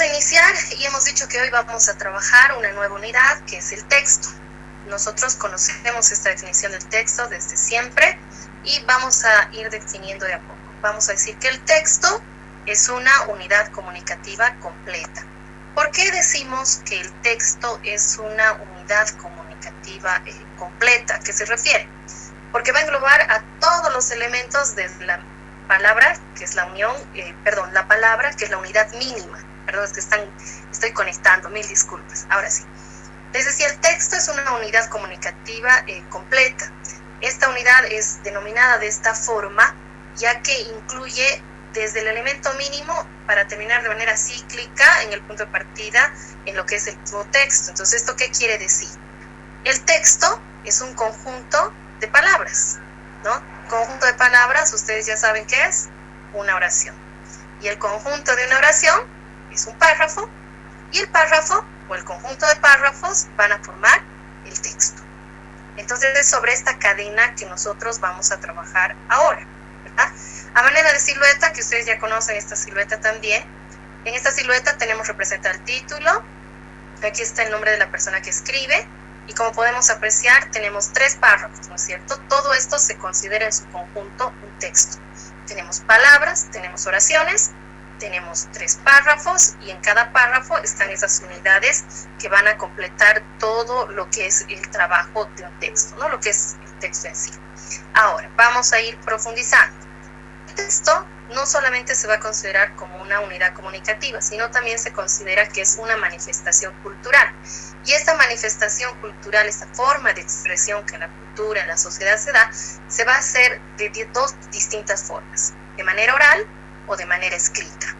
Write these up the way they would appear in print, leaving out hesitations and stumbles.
iniciar y hemos dicho que hoy vamos a trabajar una nueva unidad que es el texto. Nosotros conocemos esta definición del texto desde siempre y vamos a ir definiendo de a poco. Vamos a decir que el texto es una unidad comunicativa completa. ¿Por qué decimos que el texto es una unidad comunicativa completa? ¿A qué se refiere? Porque va a englobar a todos los elementos desde la palabra, que es la unión, la palabra, que es la unidad mínima. Perdón, es que estoy conectando, mil disculpas. Ahora sí. Les decía, el texto es una unidad comunicativa completa. Esta unidad es denominada de esta forma, ya que incluye desde el elemento mínimo para terminar de manera cíclica en el punto de partida en lo que es el mismo texto. Entonces, ¿esto qué quiere decir? El texto es un conjunto de palabras, ¿no? Conjunto de palabras, ustedes ya saben qué es, una oración. Y el conjunto de una oración es un párrafo, y el párrafo o el conjunto de párrafos van a formar el texto. Entonces es sobre esta cadena que nosotros vamos a trabajar ahora, ¿verdad? A manera de silueta, que ustedes ya conocen esta silueta también, en esta silueta tenemos representar el título, aquí está el nombre de la persona que escribe, y como podemos apreciar, tenemos 3 párrafos, ¿no es cierto? Todo esto se considera en su conjunto un texto. Tenemos palabras, tenemos oraciones, tenemos 3 párrafos, y en cada párrafo están esas unidades que van a completar todo lo que es el trabajo de un texto, ¿no? Lo que es el texto en sí. Ahora, vamos a ir profundizando. El texto no solamente se va a considerar como una unidad comunicativa, sino también se considera que es una manifestación cultural. Y esta manifestación cultural, esta forma de expresión que en la cultura, en la sociedad se da, se va a hacer de 2 distintas formas, de manera oral o de manera escrita,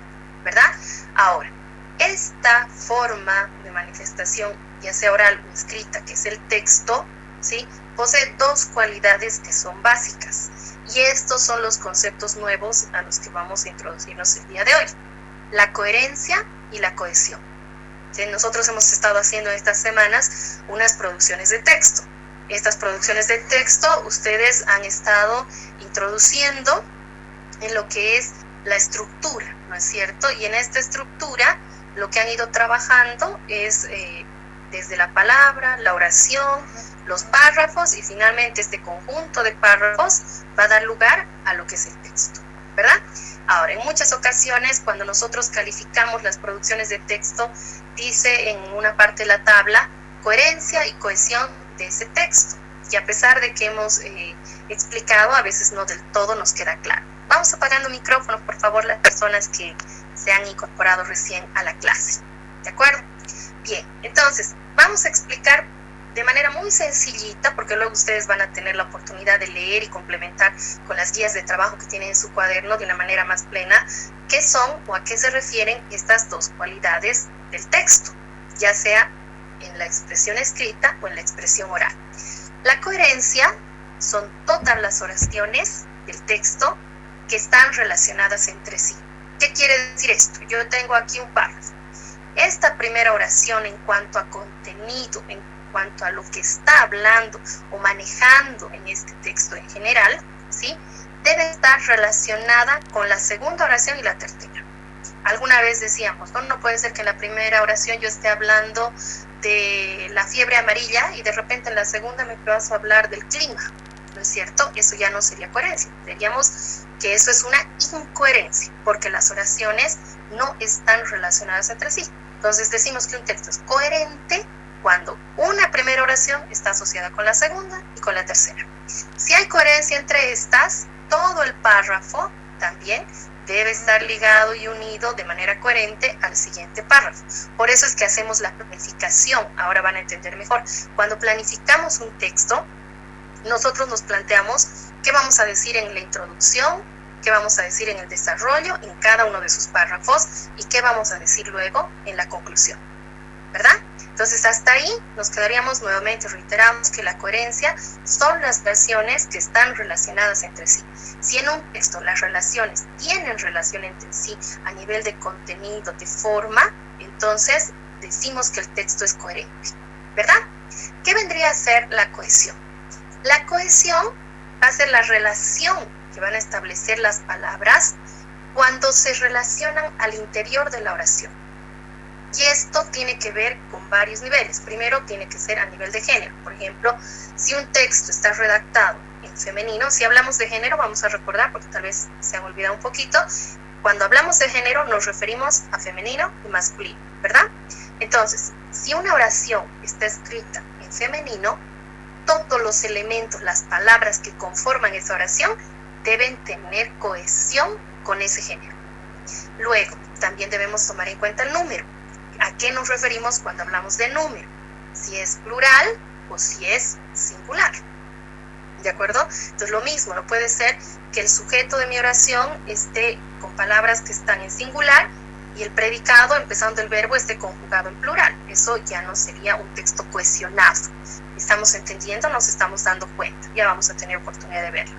¿verdad? Ahora, esta forma de manifestación, ya sea oral o escrita, que es el texto, ¿sí?, posee 2 cualidades que son básicas. Y estos son los conceptos nuevos a los que vamos a introducirnos el día de hoy. La coherencia y la cohesión. Nosotros hemos estado haciendo estas semanas unas producciones de texto. Estas producciones de texto ustedes han estado introduciendo en lo que es la estructura, ¿no es cierto? Y en esta estructura lo que han ido trabajando es desde la palabra, la oración, los párrafos, y finalmente este conjunto de párrafos va a dar lugar a lo que es el texto, ¿verdad? Ahora, en muchas ocasiones cuando nosotros calificamos las producciones de texto, dice en una parte de la tabla coherencia y cohesión de ese texto, y a pesar de que hemos explicado, a veces no del todo nos queda claro. Vamos apagando micrófonos, por favor, las personas que se han incorporado recién a la clase, ¿de acuerdo? Bien, entonces vamos a explicar de manera muy sencillita, porque luego ustedes van a tener la oportunidad de leer y complementar con las guías de trabajo que tienen en su cuaderno de una manera más plena, qué son o a qué se refieren estas 2 cualidades del texto, ya sea en la expresión escrita o en la expresión oral. La coherencia son todas las oraciones del texto que están relacionadas entre sí. ¿Qué quiere decir esto? Yo tengo aquí un párrafo. Esta primera oración en cuanto a contenido, en cuanto a lo que está hablando o manejando en este texto en general, ¿sí?, debe estar relacionada con la segunda oración y la tercera. Alguna vez decíamos, no puede ser que en la primera oración yo esté hablando de la fiebre amarilla y de repente en la segunda me paso a hablar del clima, ¿no es cierto? Eso ya no sería coherencia. Diríamos que eso es una incoherencia, porque las oraciones no están relacionadas entre sí. Entonces decimos que un texto es coherente cuando una primera oración está asociada con la segunda y con la tercera. Si hay coherencia entre estas, todo el párrafo también debe estar ligado y unido de manera coherente al siguiente párrafo. Por eso es que hacemos la planificación. Ahora van a entender mejor. Cuando planificamos un texto, nosotros nos planteamos qué vamos a decir en la introducción, qué vamos a decir en el desarrollo, en cada uno de sus párrafos, y qué vamos a decir luego en la conclusión, ¿verdad? Entonces hasta ahí nos quedaríamos. Nuevamente reiteramos que la coherencia son las versiones que están relacionadas entre sí. Si en un texto las relaciones tienen relación entre sí a nivel de contenido, de forma, entonces decimos que el texto es coherente, ¿verdad? ¿Qué vendría a ser la cohesión? La cohesión va a ser la relación que van a establecer las palabras cuando se relacionan al interior de la oración. Y esto tiene que ver con varios niveles. Primero tiene que ser a nivel de género. Por ejemplo, si un texto está redactado en femenino, si hablamos de género, vamos a recordar, porque tal vez se han olvidado un poquito, cuando hablamos de género nos referimos a femenino y masculino, ¿verdad? Entonces, si una oración está escrita en femenino, todos los elementos, las palabras que conforman esa oración deben tener cohesión con ese género. Luego, también debemos tomar en cuenta el número. ¿A qué nos referimos cuando hablamos de número? Si es plural o si es singular. ¿De acuerdo? Entonces lo mismo, no puede ser que el sujeto de mi oración esté con palabras que están en singular y el predicado, empezando el verbo, esté conjugado en plural. Eso ya no sería un texto cohesionado. ¿Estamos entendiendo? Nos estamos dando cuenta. Ya vamos a tener oportunidad de verlo.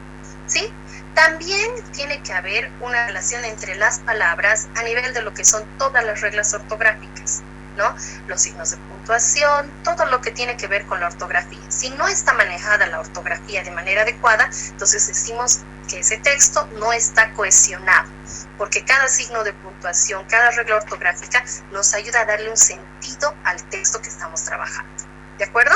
¿Sí? También tiene que haber una relación entre las palabras a nivel de lo que son todas las reglas ortográficas, ¿no? Los signos de puntuación, todo lo que tiene que ver con la ortografía. Si no está manejada la ortografía de manera adecuada, entonces decimos que ese texto no está cohesionado, porque cada signo de puntuación, cada regla ortográfica nos ayuda a darle un sentido al texto que estamos trabajando. ¿De acuerdo?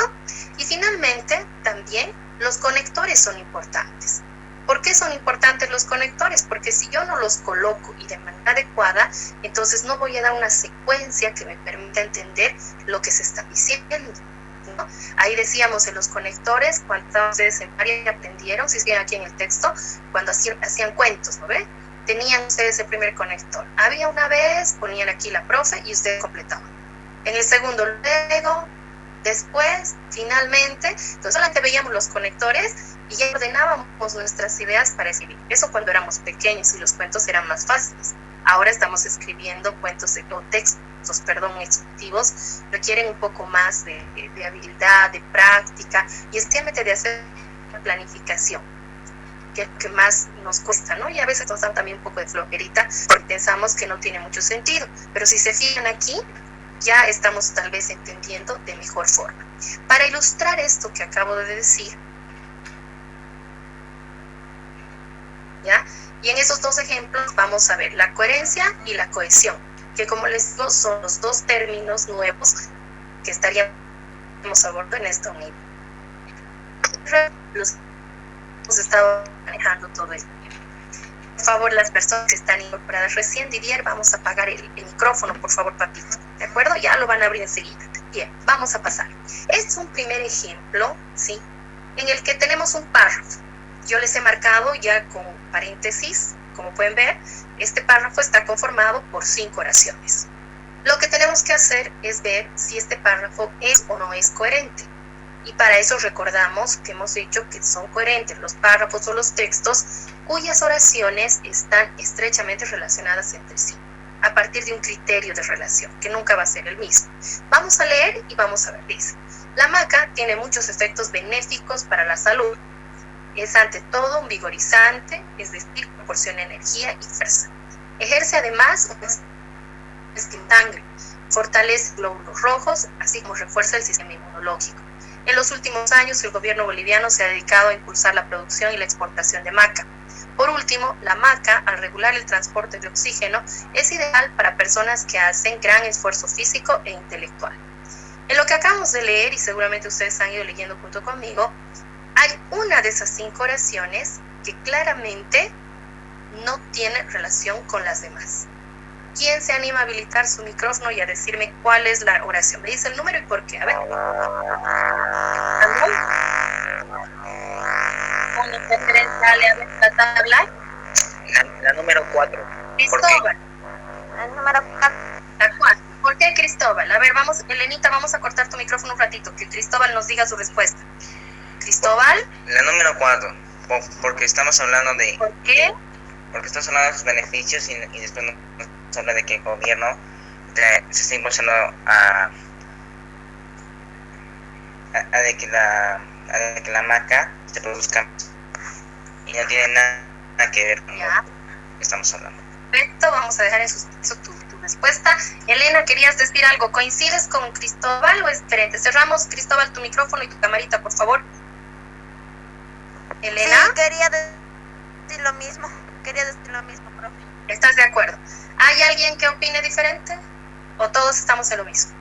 Y finalmente, también los conectores son importantes. ¿Por qué son importantes los conectores? Porque si yo no los coloco y de manera adecuada, entonces no voy a dar una secuencia que me permita entender lo que se está diciendo, ¿no? Ahí decíamos en los conectores, cuando ustedes en área aprendieron, si siguen aquí en el texto, cuando hacían cuentos, ¿no ve? Tenían ustedes el primer conector. Había una vez, ponían aquí la profe y ustedes completaban. En el segundo, luego, después, finalmente, entonces solamente veíamos los conectores y ya ordenábamos nuestras ideas para escribir. Eso cuando éramos pequeños y los cuentos eran más fáciles. Ahora estamos escribiendo cuentos o textos, expositivos, requieren un poco más de habilidad, de práctica y especialmente de hacer planificación, que es lo que más nos cuesta, ¿no? Y a veces nos dan también un poco de flojerita porque pensamos que no tiene mucho sentido. Pero si se fijan aquí, ya estamos tal vez entendiendo de mejor forma. Para ilustrar esto que acabo de decir, ¿ya? Y en esos dos ejemplos vamos a ver la coherencia y la cohesión, que como les digo son los dos términos nuevos que estaríamos abordando en esta unidad. Los hemos estado manejando todo esto. Por favor, las personas que están incorporadas recién, Didier, vamos a apagar el micrófono, por favor, papito. ¿De acuerdo? Ya lo van a abrir enseguida. Bien, vamos a pasar. Este es un primer ejemplo, ¿sí? En el que tenemos un párrafo. Yo les he marcado ya con paréntesis, como pueden ver, este párrafo está conformado por 5 oraciones. Lo que tenemos que hacer es ver si este párrafo es o no es coherente. Y para eso recordamos que hemos dicho que son coherentes los párrafos o los textos cuyas oraciones están estrechamente relacionadas entre sí, a partir de un criterio de relación, que nunca va a ser el mismo. Vamos a leer y vamos a ver. Dice, la maca tiene muchos efectos benéficos para la salud. Es ante todo un vigorizante, es decir, proporciona energía y fuerza. Ejerce además un sangre, fortalece glóbulos rojos, así como refuerza el sistema inmunológico. En los últimos años, el gobierno boliviano se ha dedicado a impulsar la producción y la exportación de maca. Por último, la maca, al regular el transporte de oxígeno, es ideal para personas que hacen gran esfuerzo físico e intelectual. En lo que acabamos de leer, y seguramente ustedes han ido leyendo junto conmigo, hay una de esas 5 oraciones que claramente no tiene relación con las demás. ¿Quién se anima a habilitar su micrófono y a decirme cuál es la oración? Me dice el número y por qué. A ver. ¿Trata de hablar? La número 4. Cristóbal. El número 4. ¿La cuál? ¿Por qué Cristóbal? A ver, vamos, Elenita, vamos a cortar tu micrófono un ratito, que Cristóbal nos diga su respuesta. Cristóbal. La número 4. Porque estamos hablando de... ¿Por qué? Porque estamos hablando de sus beneficios y después nos habla de que el gobierno se está impulsando a que la maca se produzca y no tiene nada que ver con lo que estamos hablando. Perfecto, vamos a dejar en suspenso tu respuesta. Elena, ¿querías decir algo? ¿Coincides con Cristóbal o es diferente? Cerramos, Cristóbal, tu micrófono y tu camarita, por favor. Elena. Sí, quería decir lo mismo, profe. ¿Estás de acuerdo? ¿Hay alguien que opine diferente? ¿O todos estamos en lo mismo?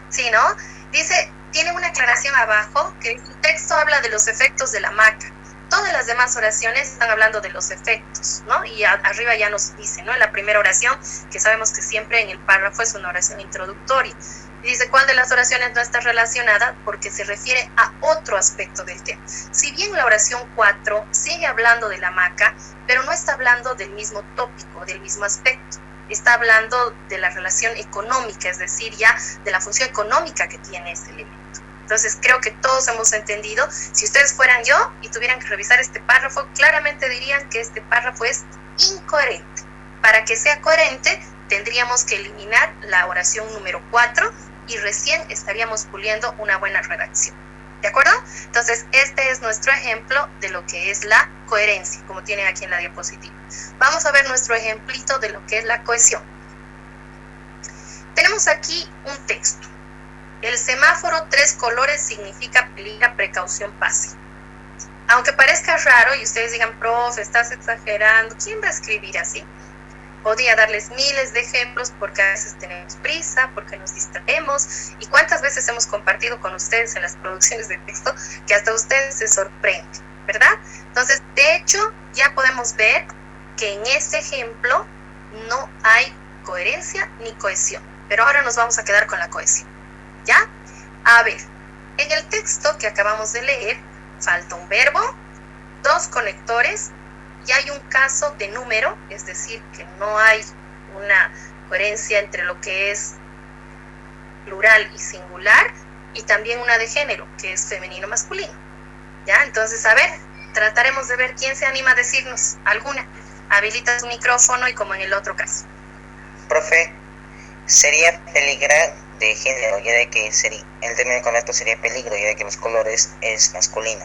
Sí, ¿no? Dice, tiene una aclaración abajo que el texto habla de los efectos de la hamaca. Todas las demás oraciones están hablando de los efectos, ¿no? Y arriba ya nos dice, ¿no? En la primera oración, que sabemos que siempre en el párrafo es una oración introductoria. Y dice, ¿cuál de las oraciones no está relacionada? Porque se refiere a otro aspecto del tema. Si bien la oración 4 sigue hablando de la hamaca, pero no está hablando del mismo tópico, del mismo aspecto. Está hablando de la relación económica, es decir, ya de la función económica que tiene este elemento. Entonces creo que todos hemos entendido. Si ustedes fueran yo y tuvieran que revisar este párrafo, claramente dirían que este párrafo es incoherente. Para que sea coherente, tendríamos que eliminar la oración número 4 y recién estaríamos puliendo una buena redacción. ¿De acuerdo? Entonces, este es nuestro ejemplo de lo que es la coherencia, como tienen aquí en la diapositiva. Vamos a ver nuestro ejemplito de lo que es la cohesión. Tenemos aquí un texto. El semáforo 3 colores significa peligra, precaución, pase. Aunque parezca raro y ustedes digan, profe, estás exagerando, ¿quién va a escribir así? Podría darles miles de ejemplos porque a veces tenemos prisa, porque nos distraemos. Y cuántas veces hemos compartido con ustedes en las producciones de texto que hasta ustedes se sorprenden, ¿verdad? Entonces, de hecho, ya podemos ver que en este ejemplo no hay coherencia ni cohesión. Pero ahora nos vamos a quedar con la cohesión. ¿Ya? A ver, en el texto que acabamos de leer, falta un verbo, 2 conectores, y hay un caso de número, es decir, que no hay una coherencia entre lo que es plural y singular, y también una de género, que es femenino masculino. ¿Ya? Entonces, a ver, trataremos de ver quién se anima a decirnos alguna. Habilita su micrófono y como en el otro caso. Profe, sería peligrar de género, ya de que el término correcto sería peligro, ya de que los colores es masculino.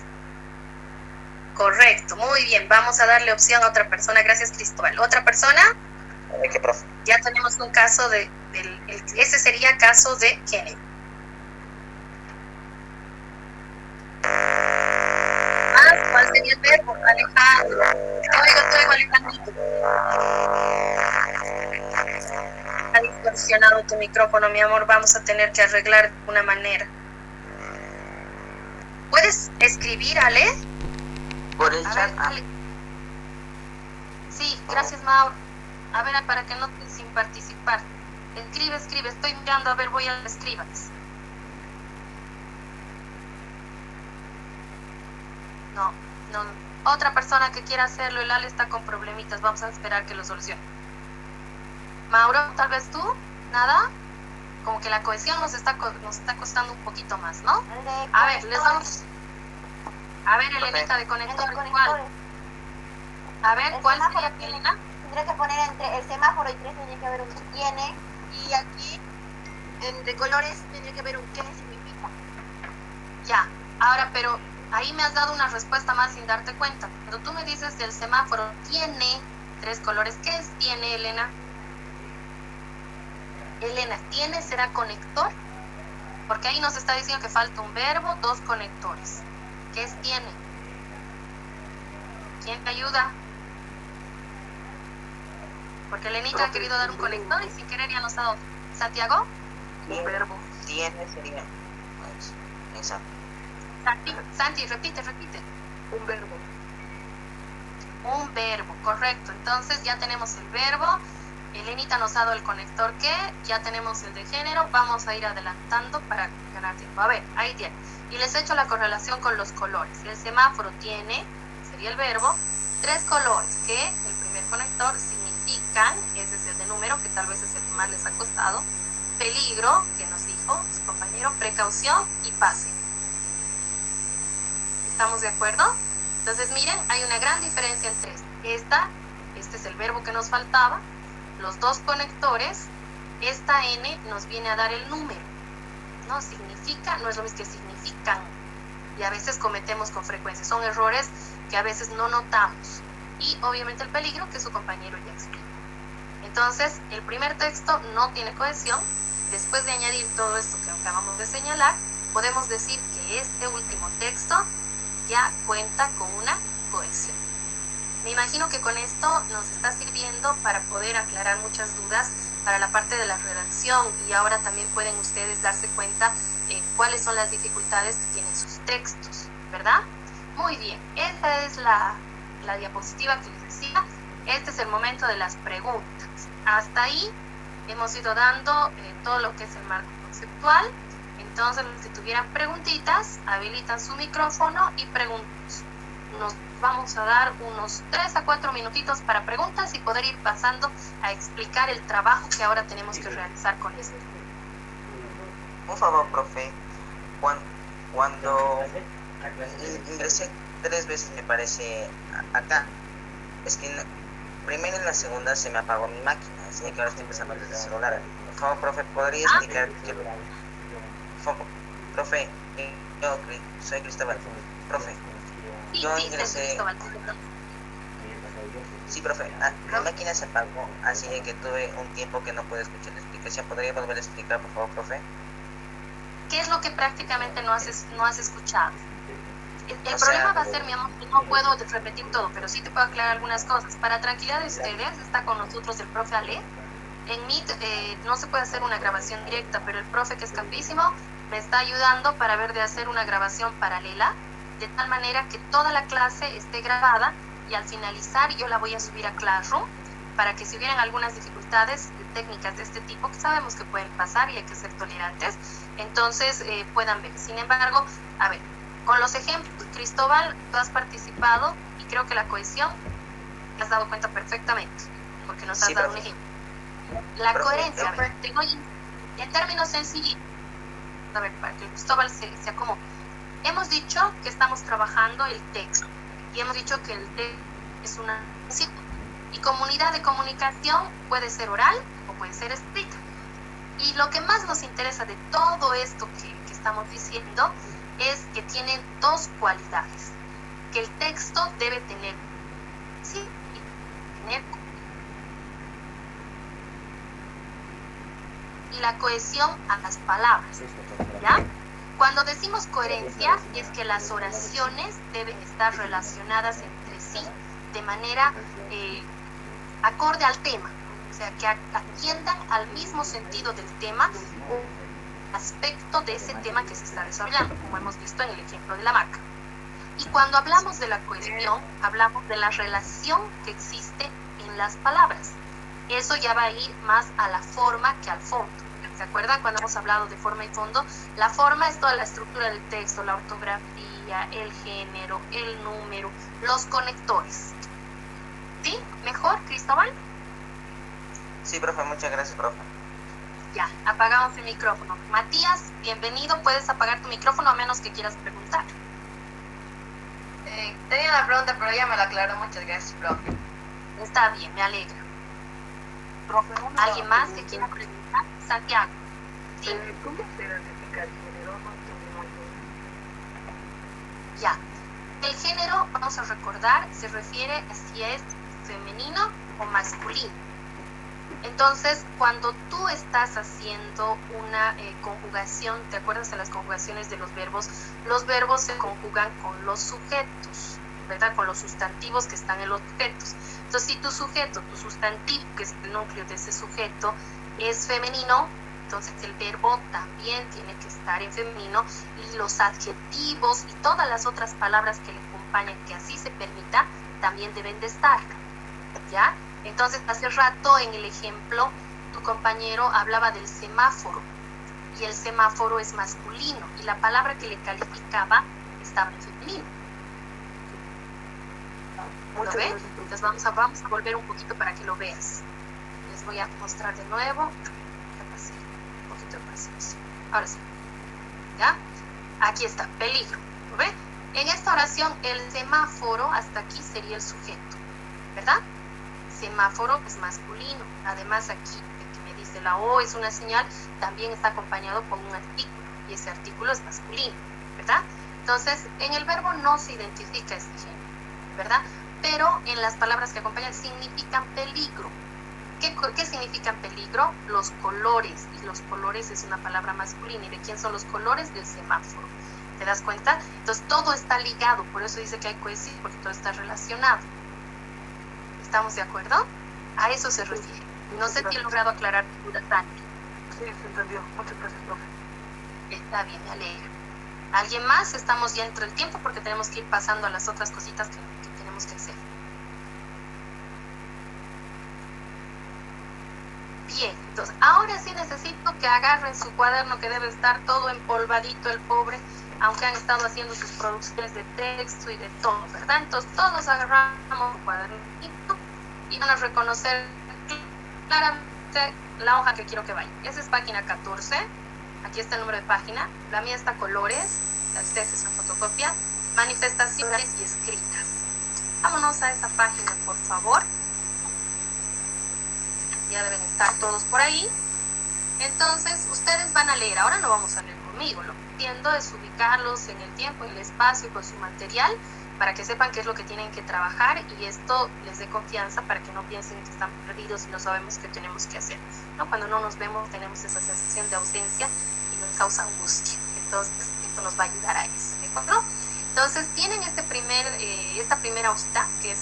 Correcto, muy bien. Vamos a darle opción a otra persona. Gracias, Cristóbal. ¿Otra persona? ¿De qué, profe? Ya tenemos un caso ese sería caso de género. ¿Cuál sería el verbo? Alejandro. Te oigo, Alejandro. Está distorsionado tu micrófono, mi amor. Vamos a tener que arreglar de una manera. ¿Puedes escribir, Ale? Por el chat. Ale. Sí, gracias, Mauro. A ver, para que no te sin participar. Escribe. Estoy mirando, a ver, voy a escribas. No. Otra persona que quiera hacerlo, el Ale está con problemitas. Vamos a esperar que lo solucione. Mauro, tal vez tú, nada. Como que la cohesión nos está costando un poquito más, ¿no? A ver, les vamos. A ver, Elenita, de conector, ¿cuál? A ver, ¿cuál sería, Elena? Tendría que poner entre el semáforo y 3 tendría que haber un tiene, y aquí entre colores tendría que haber un qué significa. Ya, ahora, pero ahí me has dado una respuesta más sin darte cuenta. Cuando tú me dices que el semáforo tiene 3 colores, ¿qué es tiene, Elena? Elena, ¿tiene será conector? Porque ahí nos está diciendo que falta un verbo, 2 conectores. ¿Qué es tiene? ¿Quién te ayuda? Porque Elenita ha querido dar un conector y sin querer ya nos ha dado. ¿Santiago? Un verbo. Tiene sería. Exacto. Santi, repite. Un verbo. Un verbo, correcto. Entonces ya tenemos el verbo. Elenita nos ha dado el conector que, ya tenemos el de género. Vamos a ir adelantando para ganar tiempo. A ver, ahí tiene. Y les he hecho la correlación con los colores. El semáforo tiene, sería el verbo, 3 colores que el primer conector significan, ese es el de número, que tal vez es el que más les ha costado, peligro, que nos dijo su compañero, precaución y pase. ¿Estamos de acuerdo? Entonces miren, hay una gran diferencia entre este es el verbo que nos faltaba, los 2 conectores, esta N nos viene a dar el número, ¿no? Significa, no es lo mismo que significan, y a veces cometemos con frecuencia, son errores que a veces no notamos, y obviamente el peligro que su compañero ya explica. Entonces, el primer texto no tiene cohesión. Después de añadir todo esto que acabamos de señalar, podemos decir que este último texto ya cuenta con una cohesión. Me imagino que con esto nos está sirviendo para poder aclarar muchas dudas para la parte de la redacción, y ahora también pueden ustedes darse cuenta cuáles son las dificultades que tienen sus textos, ¿verdad? Muy bien, esta es la diapositiva que les decía. Este es el momento de las preguntas. Hasta ahí hemos ido dando todo lo que es el marco conceptual. Entonces, los que tuvieran preguntitas, habilitan su micrófono y preguntan. Nos vamos a dar unos 3 a 4 minutitos para preguntas y poder ir pasando a explicar el trabajo que ahora tenemos que realizar con esto. Un favor, profe. Cuando ingresé 3 veces, me parece, acá, es que primero y en la segunda se me apagó mi máquina, así que ahora estoy empezando desde el celular. Por favor, profe, ¿podría explicar qué? Profe, yo soy Cristóbal. Profe, yo ingresé. Sí, profe, mi máquina se apagó, así que tuve un tiempo que no pude escuchar la explicación. ¿Podría volver a explicar, por favor, profe? ¿Qué es lo que prácticamente no has escuchado? El problema va a ser, mi amor, que no puedo repetir todo, pero sí te puedo aclarar algunas cosas. Para tranquilidad de ustedes, está con nosotros el profe Ale. En Meet no se puede hacer una grabación directa, pero el profe, que es capísimo, me está ayudando para ver de hacer una grabación paralela, de tal manera que toda la clase esté grabada, y al finalizar yo la voy a subir a Classroom para que si hubieran algunas dificultades técnicas de este tipo, que sabemos que pueden pasar y hay que ser tolerantes, entonces puedan ver. Sin embargo, a ver, con los ejemplos, Cristóbal, tú has participado y creo que la cohesión te has dado cuenta perfectamente, porque nos has dado un ejemplo. La coherencia, a ver, tengo en términos sencillos, a ver, para que Cristóbal se acomode. Hemos dicho que estamos trabajando el texto y hemos dicho que el texto es una y comunidad de comunicación puede ser oral o puede ser escrita. Y lo que más nos interesa de todo esto que estamos diciendo es que tienen 2 cualidades. Que el texto debe tener, sí, y la cohesión a las palabras, ¿ya? Cuando decimos coherencia, es que las oraciones deben estar relacionadas entre sí de manera acorde al tema, o sea, que atiendan al mismo sentido del tema o aspecto de ese tema que se está desarrollando, como hemos visto en el ejemplo de la marca. Y cuando hablamos de la cohesión, hablamos de la relación que existe en las palabras. Eso ya va a ir más a la forma que al fondo. ¿Se acuerdan cuando hemos hablado de forma y fondo? La forma es toda la estructura del texto, la ortografía, el género, el número, los conectores. ¿Sí? ¿Mejor, Cristóbal? Sí, profe, muchas gracias, profe. Ya, apagamos el micrófono. Matías, bienvenido, puedes apagar tu micrófono a menos que quieras preguntar. Tenía una pregunta, pero ya me la aclaró. Muchas gracias, profe. Está bien, me alegra. Profe, ¿Alguien más que quiera preguntar? Santiago. Sí. ¿Cómo se identifica el género? No entendí muy bien. Ya. El género, vamos a recordar, se refiere a si es femenino o masculino. Entonces, cuando tú estás haciendo una conjugación, ¿te acuerdas de las conjugaciones de los verbos? Los verbos se conjugan con los sujetos, ¿verdad? Con los sustantivos que están en los sujetos. Entonces, si tu sujeto, tu sustantivo, que es el núcleo de ese sujeto, es femenino, entonces el verbo también tiene que estar en femenino, y los adjetivos y todas las otras palabras que le acompañan, que así se permita, también deben de estar, ¿ya? Entonces, hace rato en el ejemplo, tu compañero hablaba del semáforo, y el semáforo es masculino, y la palabra que le calificaba estaba en femenino. ¿Lo ven? Entonces vamos a volver un poquito para que lo veas. Les voy a mostrar de nuevo. Un poquito de paciencia. Ahora sí. ¿Ya? Aquí está, peligro. ¿Lo ven? En esta oración, el semáforo hasta aquí sería el sujeto, ¿verdad? Semáforo es masculino. Además, aquí que me dice la O es una señal, también está acompañado con un artículo, y ese artículo es masculino, ¿verdad? Entonces, en el verbo no se identifica este género, ¿verdad? Pero en las palabras que acompañan significan peligro. ¿Qué significan peligro? Los colores, y los colores es una palabra masculina. ¿Y de quién son los colores? Del semáforo. ¿Te das cuenta? Entonces todo está ligado, por eso dice que hay cohesión, porque todo está relacionado. ¿Estamos de acuerdo? A eso se refiere. No sé si he logrado aclarar tu duda, Dani. Sí, se entendió. Muchas gracias, profe. Está bien, me alegra. ¿Alguien más? Estamos ya entre el tiempo porque tenemos que ir pasando a las otras cositas que tenemos que hacer. Bien, entonces ahora sí necesito que agarren su cuaderno, que debe estar todo empolvadito el pobre, aunque han estado haciendo sus producciones de texto y de todo, ¿verdad? Entonces todos agarramos un cuadernito y van a reconocer claramente la hoja que quiero que vaya. Esa es página 14, aquí está el número de página, la mía está colores, la de ustedes es una fotocopia, manifestaciones y escritas. Vámonos a esa página, por favor. Ya deben estar todos por ahí. Entonces, ustedes van a leer. Ahora no vamos a leer conmigo. Lo que entiendo es ubicarlos en el tiempo, en el espacio, con su material, para que sepan qué es lo que tienen que trabajar y esto les dé confianza para que no piensen que están perdidos y no sabemos qué tenemos que hacer, ¿no? Cuando no nos vemos tenemos esa sensación de ausencia y nos causa angustia. Entonces, esto nos va a ayudar a eso, ¿de acuerdo? Entonces, tienen esta primera hojita, que es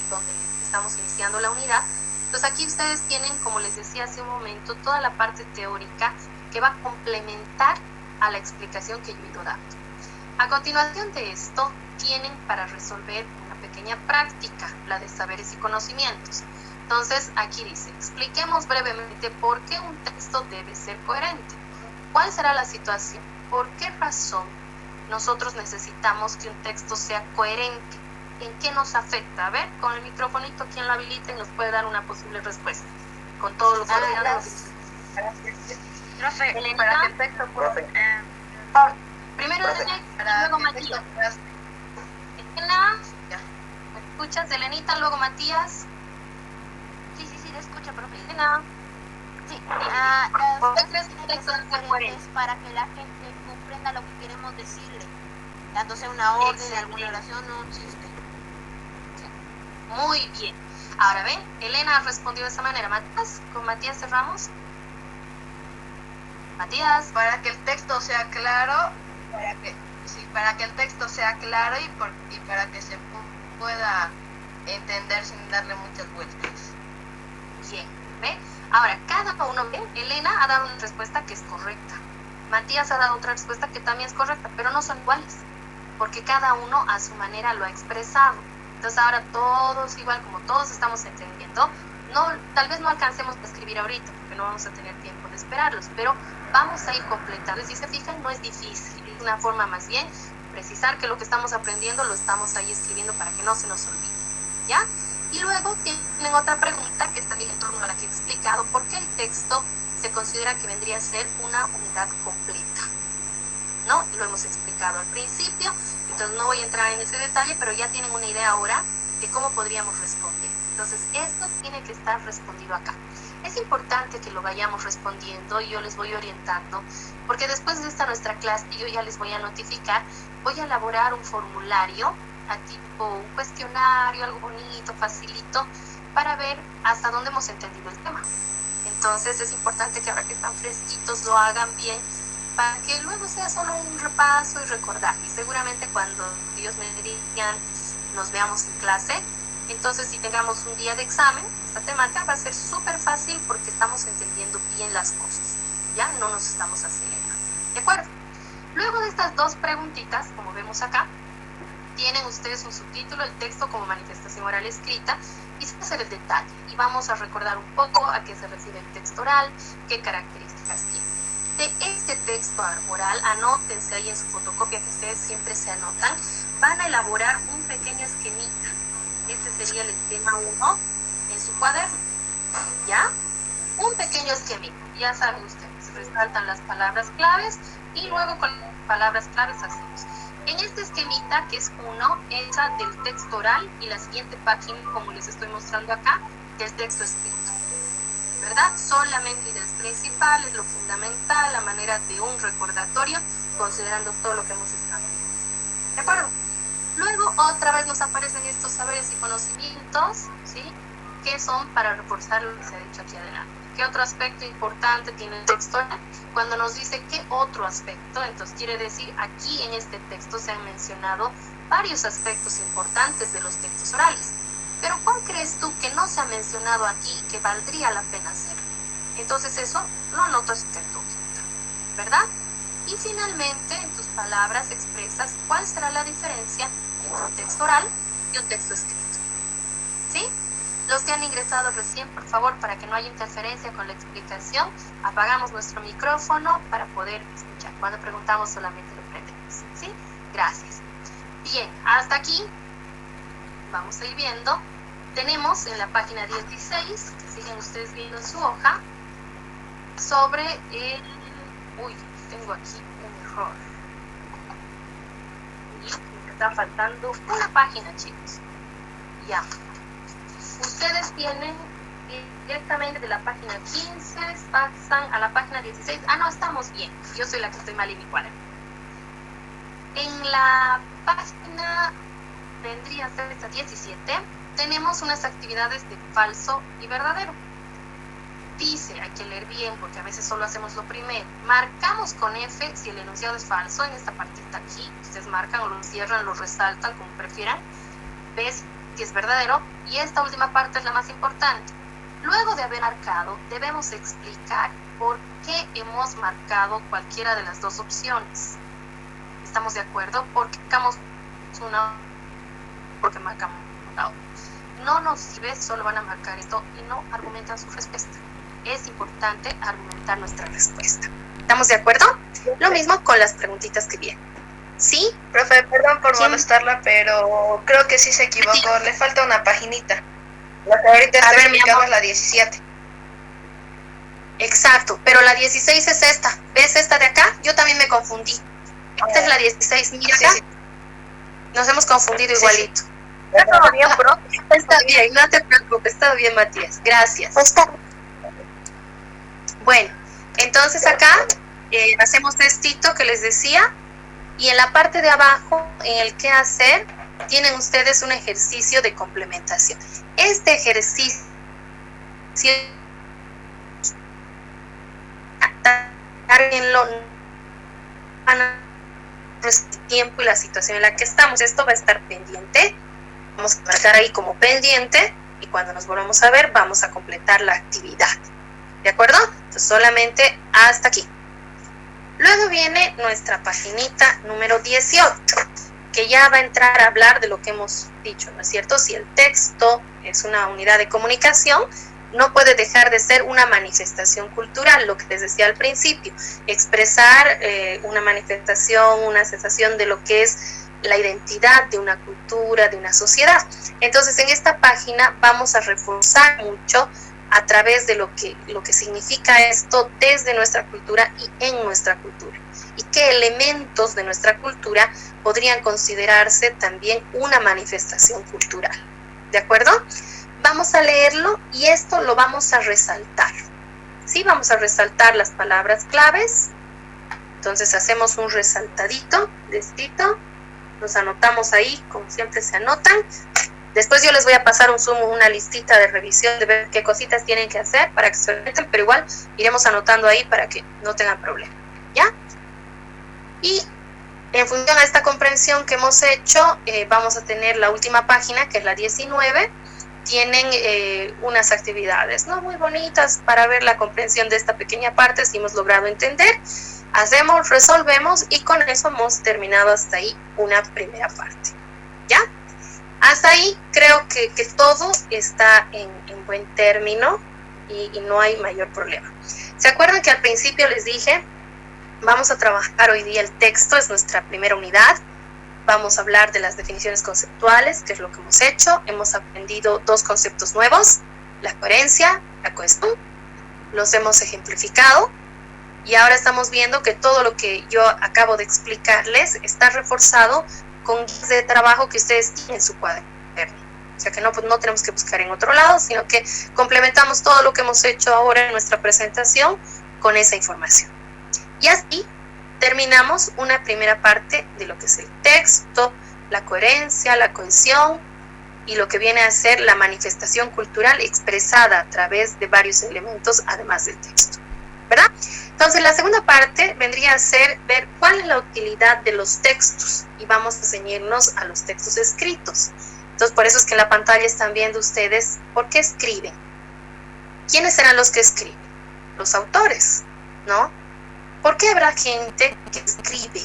donde estamos iniciando la unidad. Entonces aquí ustedes tienen, como les decía hace un momento, toda la parte teórica que va a complementar a la explicación que yo he ido dando. A continuación de esto, tienen para resolver una pequeña práctica, la de saberes y conocimientos. Entonces aquí dice, expliquemos brevemente por qué un texto debe ser coherente. ¿Cuál será la situación? ¿Por qué razón nosotros necesitamos que un texto sea coherente? ¿En qué nos afecta? A ver, con el microfonito, quien lo habilite nos puede dar una posible respuesta. Con todos los coordinadores. Profe, Elenita, para que el texto primero Elenita y luego Matías. Elena, ¿me escuchas? Elenita, luego Matías. Sí, le escucho, profe. Elena. Sí. ¿Por qué crees que el texto debe ser coherente? Para que la gente comprenda lo que queremos decirle. Dándose una orden, alguna oración, no un chiste. Muy bien. Ahora ven, Elena respondió de esa manera. Matías, con Matías cerramos. Matías. Para que el texto sea claro, para que el texto sea claro y para que se pueda entender sin darle muchas vueltas. Bien, ¿ve? Ahora, cada uno, ¿ve? Elena ha dado una respuesta que es correcta. Matías ha dado otra respuesta que también es correcta, pero no son iguales, porque cada uno a su manera lo ha expresado. Entonces ahora todos, igual como todos estamos entendiendo, tal vez no alcancemos a escribir ahorita, porque no vamos a tener tiempo de esperarlos, pero vamos a ir completando. Y si se fijan, no es difícil, es una forma más bien precisar que lo que estamos aprendiendo lo estamos ahí escribiendo para que no se nos olvide, ¿ya? Y luego tienen otra pregunta que está bien en torno a la que he explicado, ¿por qué el texto se considera que vendría a ser una unidad completa? ¿No? Lo hemos explicado al principio, entonces no voy a entrar en ese detalle, pero ya tienen una idea ahora de cómo podríamos responder. Entonces, esto tiene que estar respondido acá. Es importante que lo vayamos respondiendo y yo les voy orientando, porque después de esta nuestra clase, yo ya les voy a notificar, voy a elaborar un formulario, a tipo un cuestionario, algo bonito, facilito, para ver hasta dónde hemos entendido el tema. Entonces, es importante que ahora que están fresquitos lo hagan bien, para que luego sea solo un repaso y recordar. Y seguramente cuando Dios me diga, nos veamos en clase, entonces si tengamos un día de examen, esta temática va a ser súper fácil porque estamos entendiendo bien las cosas, ya no nos estamos acelerando, ¿de acuerdo? Luego de estas dos preguntitas, como vemos acá, tienen ustedes un subtítulo, el texto como manifestación oral escrita, y se va a hacer el detalle, y vamos a recordar un poco a qué se refiere el texto oral, qué características tiene. De este texto oral, anótense ahí en su fotocopia que ustedes siempre se anotan, van a elaborar un pequeño esquemita. Este sería el esquema 1 en su cuaderno, ¿ya? Un pequeño esquemita, ya saben ustedes, resaltan las palabras claves y luego con las palabras claves hacemos. En este esquemita, que es 1, entra del texto oral y la siguiente página, como les estoy mostrando acá, del texto escrito. ¿Verdad? Solamente ideas principales, lo fundamental, la manera de un recordatorio, considerando todo lo que hemos estado viendo. ¿De acuerdo? Luego, otra vez nos aparecen estos saberes y conocimientos, ¿sí? Que son para reforzar lo que se ha dicho aquí adelante. ¿Qué otro aspecto importante tiene el texto? Cuando nos dice qué otro aspecto, entonces quiere decir, aquí en este texto se han mencionado varios aspectos importantes de los textos orales. pero ¿cuál crees tú que no se ha mencionado aquí y que valdría la pena hacer? Entonces eso lo anotas en tu hojita, ¿verdad? Y finalmente, en tus palabras expresas cuál será la diferencia entre un texto oral y un texto escrito. ¿Sí? Los que han ingresado recién, por favor, para que no haya interferencia con la explicación, apagamos nuestro micrófono para poder escuchar. Cuando preguntamos solamente lo prendemos. ¿Sí? Gracias. Bien, hasta aquí vamos a ir viendo. Tenemos en la página 16, que siguen ustedes viendo en su hoja, sobre el... Uy, tengo aquí un error. Y me está faltando una página, chicos. Ya. Ustedes tienen directamente de la página 15, pasan a la página 16. Ah, no, estamos bien. Yo soy la que estoy mal en mi cuaderno. En la página, vendría a ser esta 17, tenemos unas actividades de falso y verdadero. Dice, hay que leer bien porque a veces solo hacemos lo primero. Marcamos con F si el enunciado es falso en esta partita aquí. Ustedes marcan o lo cierran, lo resaltan, como prefieran. ¿Ves? Si es verdadero, y esta última parte es la más importante. Luego de haber marcado, debemos explicar por qué hemos marcado cualquiera de las dos opciones. ¿Estamos de acuerdo? Porque marcamos una, porque marcamos la otra. No nos sirve, solo van a marcar esto y no argumentan su respuesta. Es importante argumentar nuestra respuesta. ¿Estamos de acuerdo? Lo mismo con las preguntitas que vienen. ¿Sí? Profe, perdón por ¿Quién? molestarla, pero creo que sí se equivocó. Le falta una paginita. La que ahorita A está ver, mi explicando amor. es la 17. Exacto, pero la 16 es esta. ¿Ves esta de acá? Yo también me confundí. Esta es la 16, mira Sí, acá. sí. Nos hemos confundido Sí, igualito. ¿Está bien, bro? Está bien, no te preocupes, está bien, Matías. Gracias. Bueno, entonces acá hacemos testito que les decía, y en la parte de abajo, en el qué hacer, tienen ustedes un ejercicio de complementación. Este ejercicio el tiempo y la situación en la que estamos. Esto va a estar pendiente. Vamos a marcar ahí como pendiente y cuando nos volvamos a ver vamos a completar la actividad. ¿De acuerdo? Entonces solamente hasta aquí. Luego viene nuestra paginita número 18, que ya va a entrar a hablar de lo que hemos dicho, ¿no es cierto? Si el texto es una unidad de comunicación, no puede dejar de ser una manifestación cultural, lo que les decía al principio, expresar una manifestación, una sensación de lo que es la identidad de una cultura, de una sociedad. Entonces, en esta página vamos a reforzar mucho a través de lo que significa esto desde nuestra cultura y en nuestra cultura. Y qué elementos de nuestra cultura podrían considerarse también una manifestación cultural. ¿De acuerdo? Vamos a leerlo y esto lo vamos a resaltar. ¿Sí? Vamos a resaltar las palabras claves. Entonces hacemos un resaltadito de esto. Los anotamos ahí, como siempre se anotan. Después yo les voy a pasar un Zoom, una listita de revisión de ver qué cositas tienen que hacer para que se orienten, pero igual iremos anotando ahí para que no tengan problema, ¿ya? Y en función a esta comprensión que hemos hecho, vamos a tener la última página, que es la 19. Tienen unas actividades, ¿no? Muy bonitas para ver la comprensión de esta pequeña parte, si hemos logrado entender. Hacemos, resolvemos y con eso hemos terminado hasta ahí una primera parte, ¿ya? Hasta ahí creo que todo está en buen término y no hay mayor problema. ¿Se acuerdan que al principio les dije, vamos a trabajar hoy día el texto, es nuestra primera unidad? Vamos a hablar de las definiciones conceptuales, que es lo que hemos hecho. Hemos aprendido dos conceptos nuevos, la coherencia, la cohesión. Los hemos ejemplificado y ahora estamos viendo que todo lo que yo acabo de explicarles está reforzado con guías de trabajo que ustedes tienen en su cuaderno. O sea que no tenemos que buscar en otro lado, sino que complementamos todo lo que hemos hecho ahora en nuestra presentación con esa información. Y así terminamos una primera parte de lo que es el texto, la coherencia, la cohesión y lo que viene a ser la manifestación cultural expresada a través de varios elementos además del texto, ¿verdad? Entonces la segunda parte vendría a ser ver cuál es la utilidad de los textos y vamos a ceñirnos a los textos escritos. Entonces, por eso es que en la pantalla están viendo ustedes por qué escriben. ¿Quiénes serán los que escriben? Los autores, ¿no? ¿Por qué habrá gente que escribe?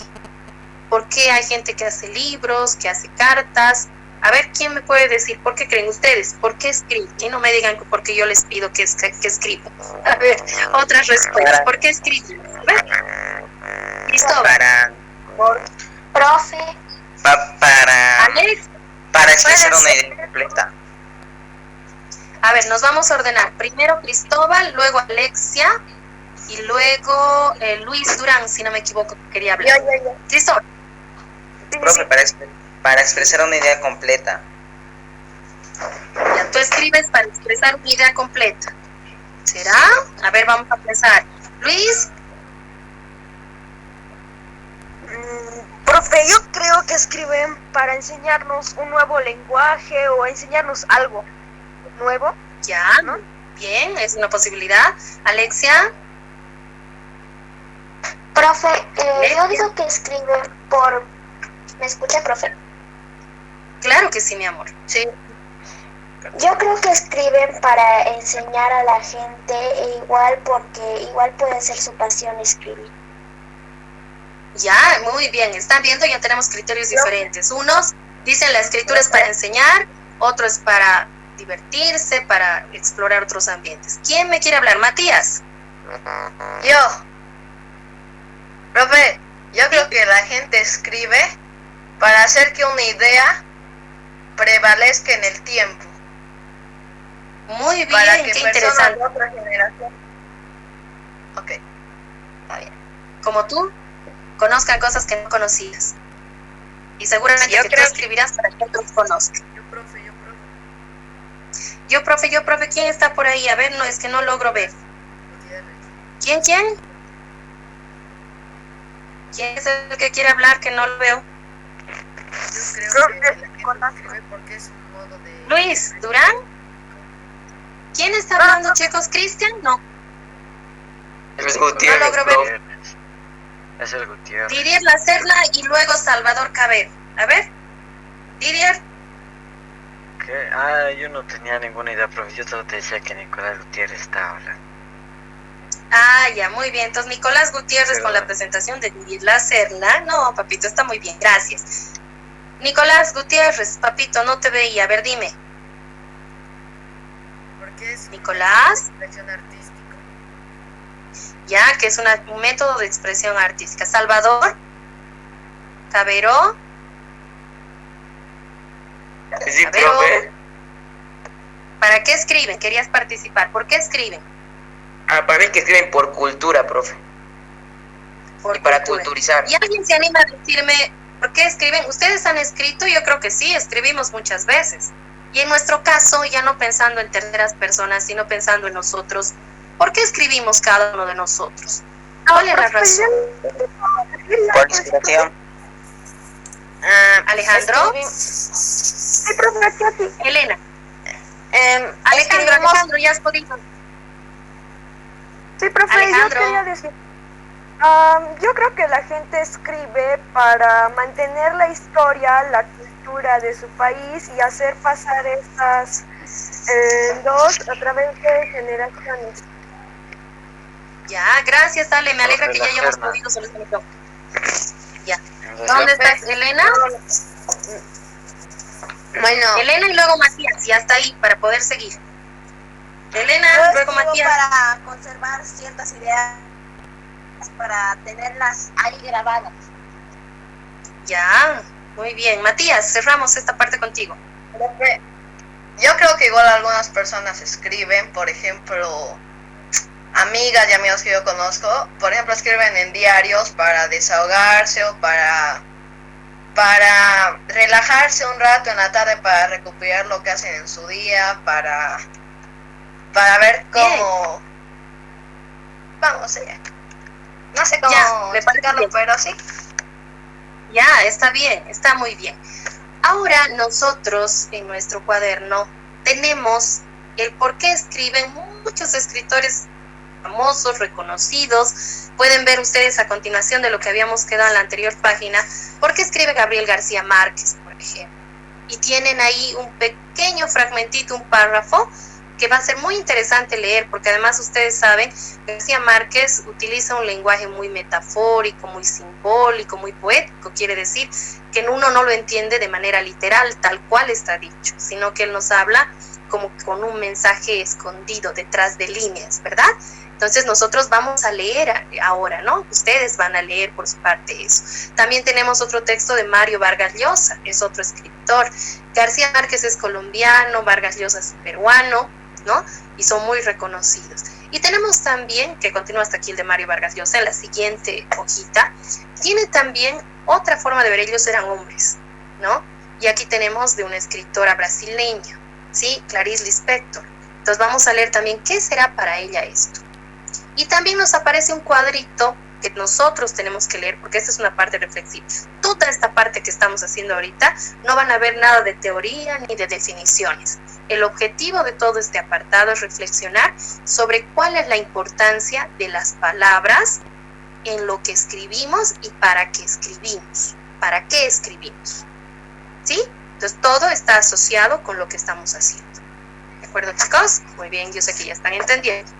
¿Por qué hay gente que hace libros, que hace cartas? A ver, ¿quién me puede decir por qué creen ustedes? ¿Por qué escriben? Y no me digan porque yo les pido que escriban. A ver, otras respuestas. ¿Por qué escriben? A ver. Cristóbal. Profe. Alex. Para expresar una idea completa. A ver, nos vamos a ordenar. Primero Cristóbal, luego Alexia y luego Luis Durán, si no me equivoco, quería hablar. Yo. Cristóbal. Profe, para expresar una idea completa. Ya, tú escribes para expresar una idea completa. ¿Será? A ver, vamos a empezar. Luis. Profe, yo creo que escriben para enseñarnos un nuevo lenguaje o enseñarnos algo nuevo. Ya, ¿no? Bien, es una posibilidad. Alexia. Profe, yo digo que escriben por... ¿Me escucha, profe? Claro que sí, mi amor. Sí. Yo creo que escriben para enseñar a la gente porque igual puede ser su pasión escribir. Ya, muy bien. Están viendo, ya tenemos criterios diferentes. Unos dicen la escritura es para enseñar, otro es para divertirse, para explorar otros ambientes. ¿Quién me quiere hablar? Matías. Yo. Profe, yo creo que la gente escribe para hacer que una idea prevalezca en el tiempo. Muy bien, Para que qué personas interesante. de otra generación. Ok, está bien. Como tú, conozcan cosas que no conocías. Y seguramente Yo que tú creo- escribirás para que otros conozcan. Yo, profe, ¿quién está por ahí? A ver, no, es que no logro ver. ¿Quién? ¿Quién es el que quiere hablar que no lo veo? Yo creo que la gente escribe porque es un modo de... Luis, ¿Durán? ¿Quién está hablando, chicos? ¿Cristian? No. Luis Gutiérrez, No logro ver. profe. Es el Gutiérrez. Didier Lacerna y luego Salvador Cabero. A ver, Didier. Yo no tenía ninguna idea, profe. Yo solo te decía que Nicolás Gutiérrez estaba hablando. Ah, ya, muy bien. Entonces, Nicolás Gutiérrez Perdón. con la presentación de Didier Lacerna. No, papito, está muy bien, gracias. Nicolás Gutiérrez, papito, no te veía. A ver, dime. Porque es Nicolás. expresión artística. Ya, que es un método de expresión artística. Salvador Cabero. Sí, Cabero. profe. ¿Para qué escriben? Querías participar. ¿Por qué escriben? Para mí que escriben por cultura, profe. Por Y para cultura. culturizar. ¿Y alguien se anima a decirme por qué escriben? ¿Ustedes han escrito? Yo creo que sí, escribimos muchas veces. Y en nuestro caso, ya no pensando en terceras personas, sino pensando en nosotros, ¿por qué escribimos cada uno de nosotros? ¿Cuál es la razón? Por inspiración. Alejandro, Sí, profe, aquí, aquí. Elena. Escribimos- Alejandro, ya has podido. Sí, profe, Alejandro. yo quería decir, yo creo que la gente escribe para mantener la historia, la cultura de su país y hacer pasar estas dos a través de generaciones. Ya, gracias, Ale. Me alegra Profe, que ya hayamos Lacerna. podido solucionar. Ya. ¿Dónde estás, Elena? Bueno, Elena y luego Matías, y hasta ahí para poder seguir. Elena, Yo luego escribo Matías. para conservar ciertas ideas, para tenerlas ahí grabadas. Ya, muy bien. Matías, cerramos esta parte contigo. profe, yo creo que igual algunas personas escriben, por ejemplo, amigas y amigos que yo conozco, por ejemplo, escriben en diarios para desahogarse o para relajarse un rato en la tarde, para recuperar lo que hacen en su día, para ver cómo, vamos, no sé cómo Ya, me parece explicarlo, bien. pero sí. Ya, está bien, está muy bien. Ahora nosotros en nuestro cuaderno tenemos el por qué escriben muchos escritores famosos, reconocidos. Pueden ver ustedes a continuación de lo que habíamos quedado en la anterior página, por qué escribe Gabriel García Márquez, por ejemplo. y tienen ahí un pequeño fragmentito, un párrafo, que va a ser muy interesante leer, porque además ustedes saben, García Márquez utiliza un lenguaje muy metafórico, muy simbólico, muy poético, quiere decir que uno no lo entiende de manera literal, tal cual está dicho, sino que él nos habla como con un mensaje escondido detrás de líneas, ¿verdad? Entonces nosotros vamos a leer ahora, ¿no? Ustedes van a leer por su parte eso. También tenemos otro texto de Mario Vargas Llosa, es otro escritor. García Márquez es colombiano, Vargas Llosa es peruano, ¿no? Y son muy reconocidos. Y tenemos también, que continúa hasta aquí el de Mario Vargas Llosa, en la siguiente hojita, tiene también otra forma de ver, ellos eran hombres, ¿no? Y aquí tenemos de una escritora brasileña, ¿sí? Clarice Lispector. Entonces vamos a leer también qué será para ella esto. Y también nos aparece un cuadrito que nosotros tenemos que leer, porque esta es una parte reflexiva. Toda esta parte que estamos haciendo ahorita, no van a ver nada de teoría ni de definiciones. El objetivo de todo este apartado es reflexionar sobre cuál es la importancia de las palabras en lo que escribimos y para qué escribimos. ¿Para qué escribimos? ¿Sí? Entonces todo está asociado con lo que estamos haciendo. ¿De acuerdo, chicos? Muy bien, yo sé que ya están entendiendo.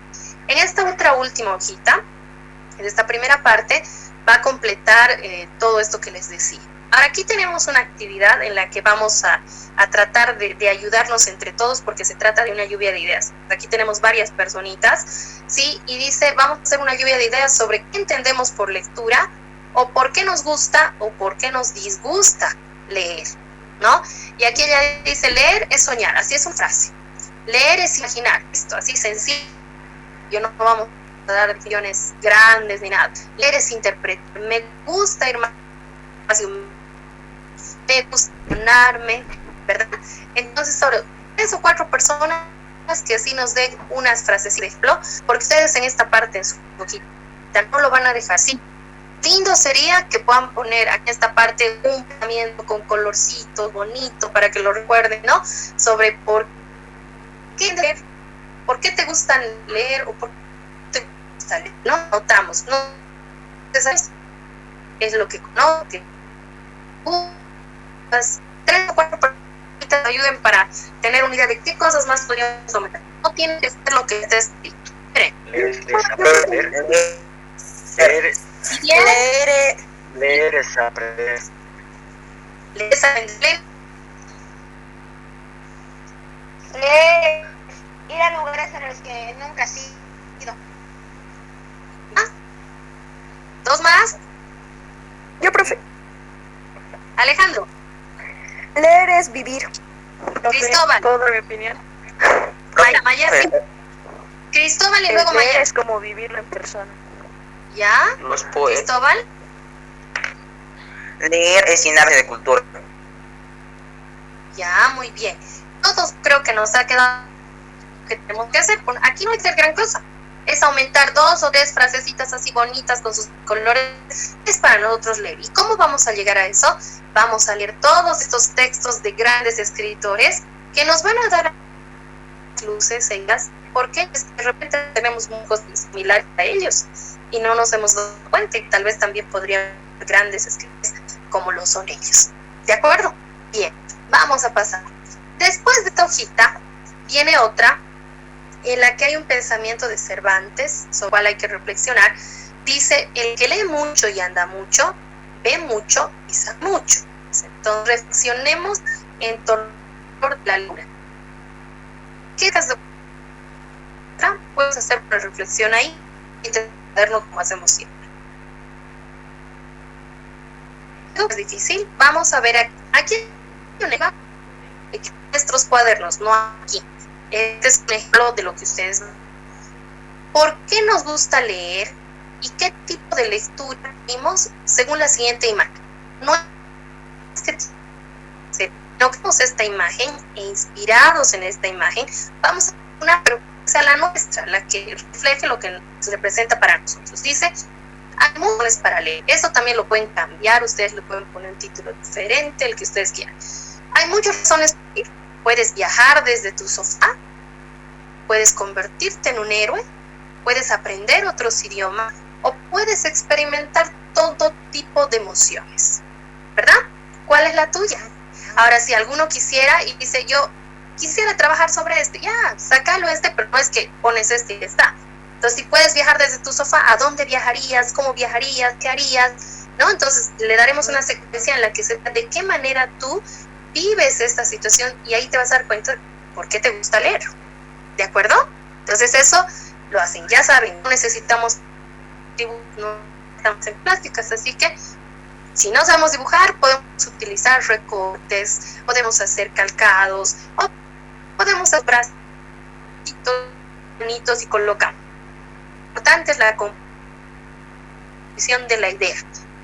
En esta última hojita, en esta primera parte, va a completar todo esto que les decía. Ahora aquí tenemos una actividad en la que vamos a tratar de ayudarnos entre todos, porque se trata de una lluvia de ideas. Aquí tenemos varias personitas, ¿sí? Y dice, vamos a hacer una lluvia de ideas sobre qué entendemos por lectura, o por qué nos gusta, o por qué nos disgusta leer, ¿no? Y aquí ella dice, leer es soñar, así es una frase. Leer es imaginar, esto, así sencillo. Yo no vamos a dar definiciones grandes ni nada. Leer es interpretar. Me gusta ir más, me gusta imaginarme, ¿verdad? Entonces, sobre 3 o 4 personas que así nos den unas frases de ejemplo, porque ustedes en esta parte, en su hojita, no lo van a dejar así. Lindo sería que puedan poner en esta parte un pensamiento con colorcitos bonito para que lo recuerden, ¿no? Sobre por qué leer. ¿Por qué te gusta leer o por qué te gusta leer? No notamos, ¿no? ¿Sabes? Es lo que conoce. 3 o 4 personas ayuden para tener una idea de qué cosas más podríamos aumentar. No tiene que ser lo que esté escrito. Leer es aprender. Leer es aprender. Leer. Ir a lugares en los que nunca has ido. ¿2 más? Yo, profe. Alejandro. Leer es vivir. Cristóbal. Toda mi opinión. Maya, sí. Cristóbal y luego Leer Maya. es como vivirlo en persona. ¿Ya? Los poetas. Cristóbal. Leer es llenarse de cultura. Ya, muy bien. Todos creo que nos ha quedado que tenemos que hacer. Aquí no hay que hacer gran cosa. Es aumentar 2 o 3 frasecitas así bonitas con sus colores. Es para nosotros leer. ¿Y cómo vamos a llegar a eso? Vamos a leer todos estos textos de grandes escritores que nos van a dar luces, ellas, porque de repente tenemos cosas similares a ellos y no nos hemos dado cuenta, y tal vez también podrían ser grandes escritores como lo son ellos. ¿De acuerdo? Bien, vamos a pasar. Después de esta hojita viene otra en la que hay un pensamiento de Cervantes, sobre el cual hay que reflexionar. Dice, el que lee mucho y anda mucho, ve mucho y sabe mucho. Entonces reflexionemos en torno a la luna. ¿Qué estás de... Puedes hacer una reflexión ahí y entenderlo como hacemos siempre. Es difícil. Vamos a ver aquí en nuestros cuadernos, no aquí. Este es un ejemplo de lo que ustedes ven. ¿Por qué nos gusta leer y qué tipo de lectura vimos según la siguiente imagen? No es que no vemos esta imagen e inspirados en esta imagen, vamos a una, pero que sea la nuestra, la que refleje lo que se representa para nosotros. Dice, hay muchos para leer. Esto también lo pueden cambiar, ustedes le pueden poner un título diferente, el que ustedes quieran. Hay muchas razones para ir. Puedes viajar desde tu sofá, puedes convertirte en un héroe, puedes aprender otros idiomas o puedes experimentar todo tipo de emociones, ¿verdad? ¿Cuál es la tuya? Ahora, si alguno quisiera y dice, yo quisiera trabajar sobre este, ya, sácalo pero no es que pones este y ya está. Entonces, si puedes viajar desde tu sofá, ¿a dónde viajarías? ¿Cómo viajarías? ¿Qué harías? ¿No? Entonces, le daremos una secuencia en la que sepa de qué manera tú vives esta situación y ahí te vas a dar cuenta de por qué te gusta leer. ¿De acuerdo? Entonces, eso lo hacen. Ya saben, no necesitamos dibujos, no estamos en plásticas, así que si no sabemos dibujar, podemos utilizar recortes, podemos hacer calcados, o podemos hacer bracitos bonitos y colocar. Lo importante es la composición de la idea,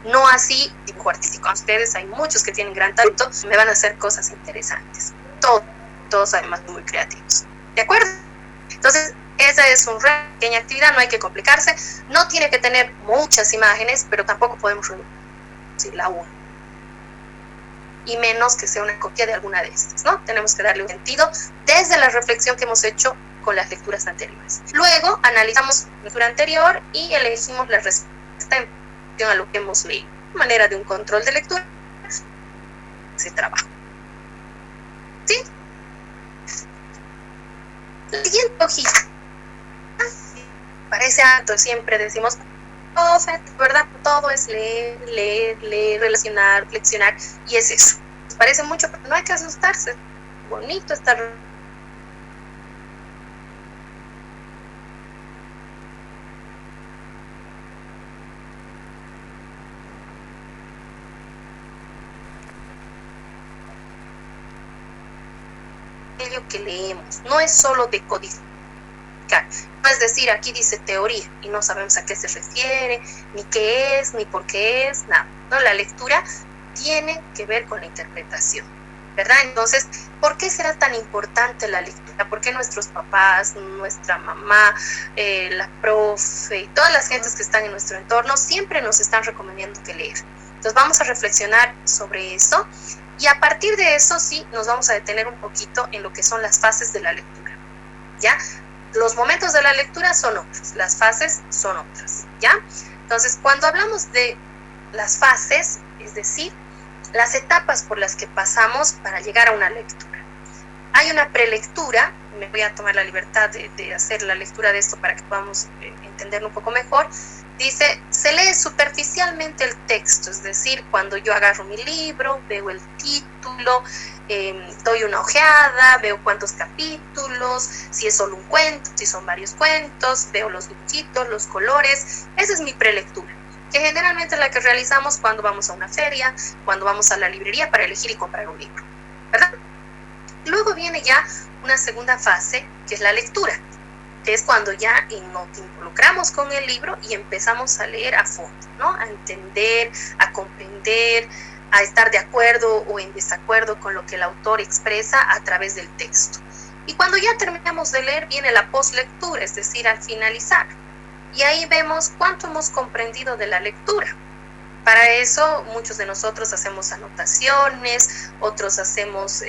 no así dibujo artístico. Ustedes hay muchos que tienen gran talento, me van a hacer cosas interesantes. Todos además muy creativos. ¿De acuerdo? Entonces, esa es una pequeña actividad, no hay que complicarse, no tiene que tener muchas imágenes, pero tampoco podemos la una, y menos que sea una copia de alguna de estas, ¿no? Tenemos que darle un sentido desde la reflexión que hemos hecho con las lecturas anteriores. Luego analizamos la lectura anterior y elegimos la respuesta en función a lo que hemos leído. De manera de un control de lectura se trabaja. ¿Sí? La siguiente hojita parece alto, siempre decimos, ¿verdad? Todo es leer, relacionar, reflexionar, y es eso. Parece mucho, pero no hay que asustarse. Bonito estar. Aquello que leemos no es solo decodificar. No es decir, aquí dice teoría y no sabemos a qué se refiere, ni qué es, ni por qué es, nada. No, la lectura tiene que ver con la interpretación, ¿verdad? Entonces, ¿por qué será tan importante la lectura? ¿Por qué nuestros papás, nuestra mamá, la profe y todas las gentes que están en nuestro entorno siempre nos están recomendando que leer? Entonces, vamos a reflexionar sobre eso y a partir de eso sí nos vamos a detener un poquito en lo que son las fases de la lectura, ¿ya? Los momentos de la lectura son otros, las fases son otras, ¿ya? Entonces, cuando hablamos de las fases, es decir, las etapas por las que pasamos para llegar a una lectura. Hay una prelectura, me voy a tomar la libertad de hacer la lectura de esto para que podamos entenderlo un poco mejor. Dice, se lee superficialmente el texto, es decir, cuando yo agarro mi libro, veo el título, doy una ojeada, veo cuántos capítulos, si es solo un cuento, si son varios cuentos, veo los dibujitos, los colores. Esa es mi prelectura, que generalmente es la que realizamos cuando vamos a una feria, cuando vamos a la librería para elegir y comprar un libro, ¿verdad? Luego viene ya una segunda fase, que es la lectura, que es cuando ya nos involucramos con el libro y empezamos a leer a fondo, ¿no? A entender, a comprender, a estar de acuerdo o en desacuerdo con lo que el autor expresa a través del texto. Y cuando ya terminamos de leer viene la postlectura, es decir, al finalizar. Y ahí vemos cuánto hemos comprendido de la lectura. Para eso muchos de nosotros hacemos anotaciones, otros hacemos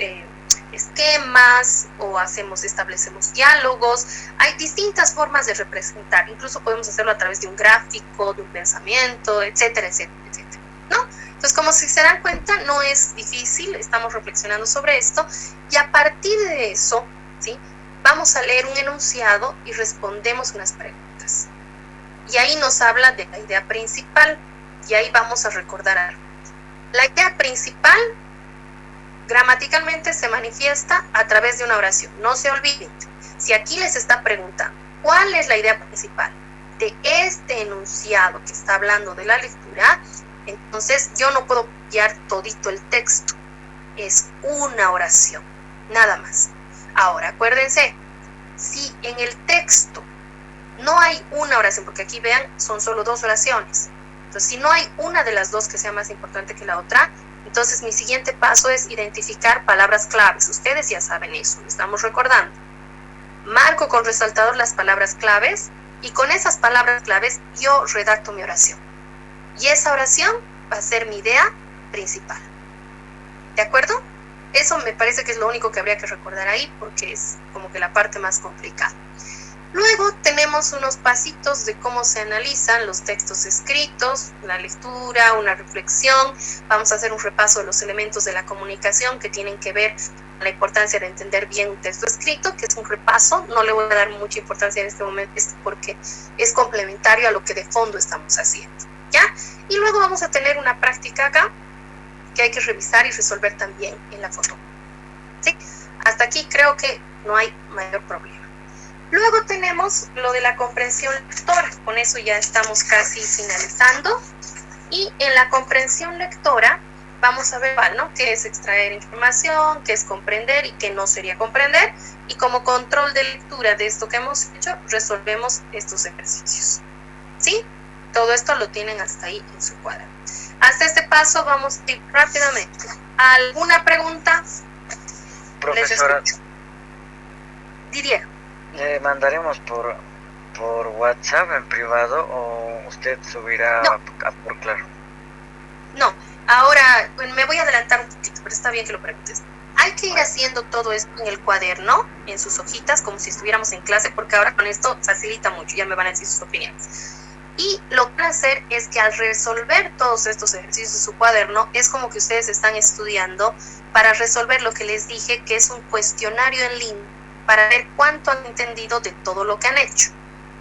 esquemas o establecemos diálogos. Hay distintas formas de representar, incluso podemos hacerlo a través de un gráfico, de un pensamiento, etcétera, etcétera, etcétera, ¿no? Entonces, como si se dan cuenta, no es difícil, estamos reflexionando sobre esto y a partir de eso, ¿sí? Vamos a leer un enunciado y respondemos unas preguntas. Y ahí nos habla de la idea principal y ahí vamos a recordar algo. La idea principal gramaticalmente se manifiesta a través de una oración. No se olviden, si aquí les está preguntando cuál es la idea principal de este enunciado que está hablando de la lectura, entonces yo no puedo copiar todito el texto, es una oración, nada más. Ahora, acuérdense, si en el texto no hay una oración, porque aquí vean, son solo dos oraciones, entonces si no hay una de las dos que sea más importante que la otra, entonces mi siguiente paso es identificar palabras claves. Ustedes ya saben eso, lo estamos recordando. Marco con resaltador las palabras claves y con esas palabras claves yo redacto mi oración. Y esa oración va a ser mi idea principal. ¿De acuerdo? Eso me parece que es lo único que habría que recordar ahí porque es como que la parte más complicada. Luego tenemos unos pasitos de cómo se analizan los textos escritos, la lectura, una reflexión. Vamos a hacer un repaso de los elementos de la comunicación que tienen que ver con la importancia de entender bien un texto escrito, que es un repaso. No le voy a dar mucha importancia en este momento porque es complementario a lo que de fondo estamos haciendo, ¿ya? Y luego vamos a tener una práctica acá que hay que revisar y resolver también en la foto, ¿sí? Hasta aquí creo que no hay mayor problema. Luego tenemos lo de la comprensión lectora, con eso ya estamos casi finalizando. Y en la comprensión lectora vamos a ver, ¿no?, qué es extraer información, qué es comprender y qué no sería comprender. Y como control de lectura de esto que hemos hecho, resolvemos estos ejercicios, ¿sí? Todo esto lo tienen hasta ahí en su cuadro. Hasta este paso vamos a ir rápidamente. ¿Alguna pregunta? Profesora, Diría. ¿le mandaremos por WhatsApp en privado o usted subirá No. por Claro? No, ahora me voy a adelantar un poquito, pero está bien que lo preguntes. Hay que ir haciendo todo esto en el cuaderno, en sus hojitas, como si estuviéramos en clase, porque ahora con esto facilita mucho, ya me van a decir sus opiniones. Y lo que van a hacer es que al resolver todos estos ejercicios en su cuaderno, es como que ustedes están estudiando para resolver lo que les dije, que es un cuestionario en línea, para ver cuánto han entendido de todo lo que han hecho.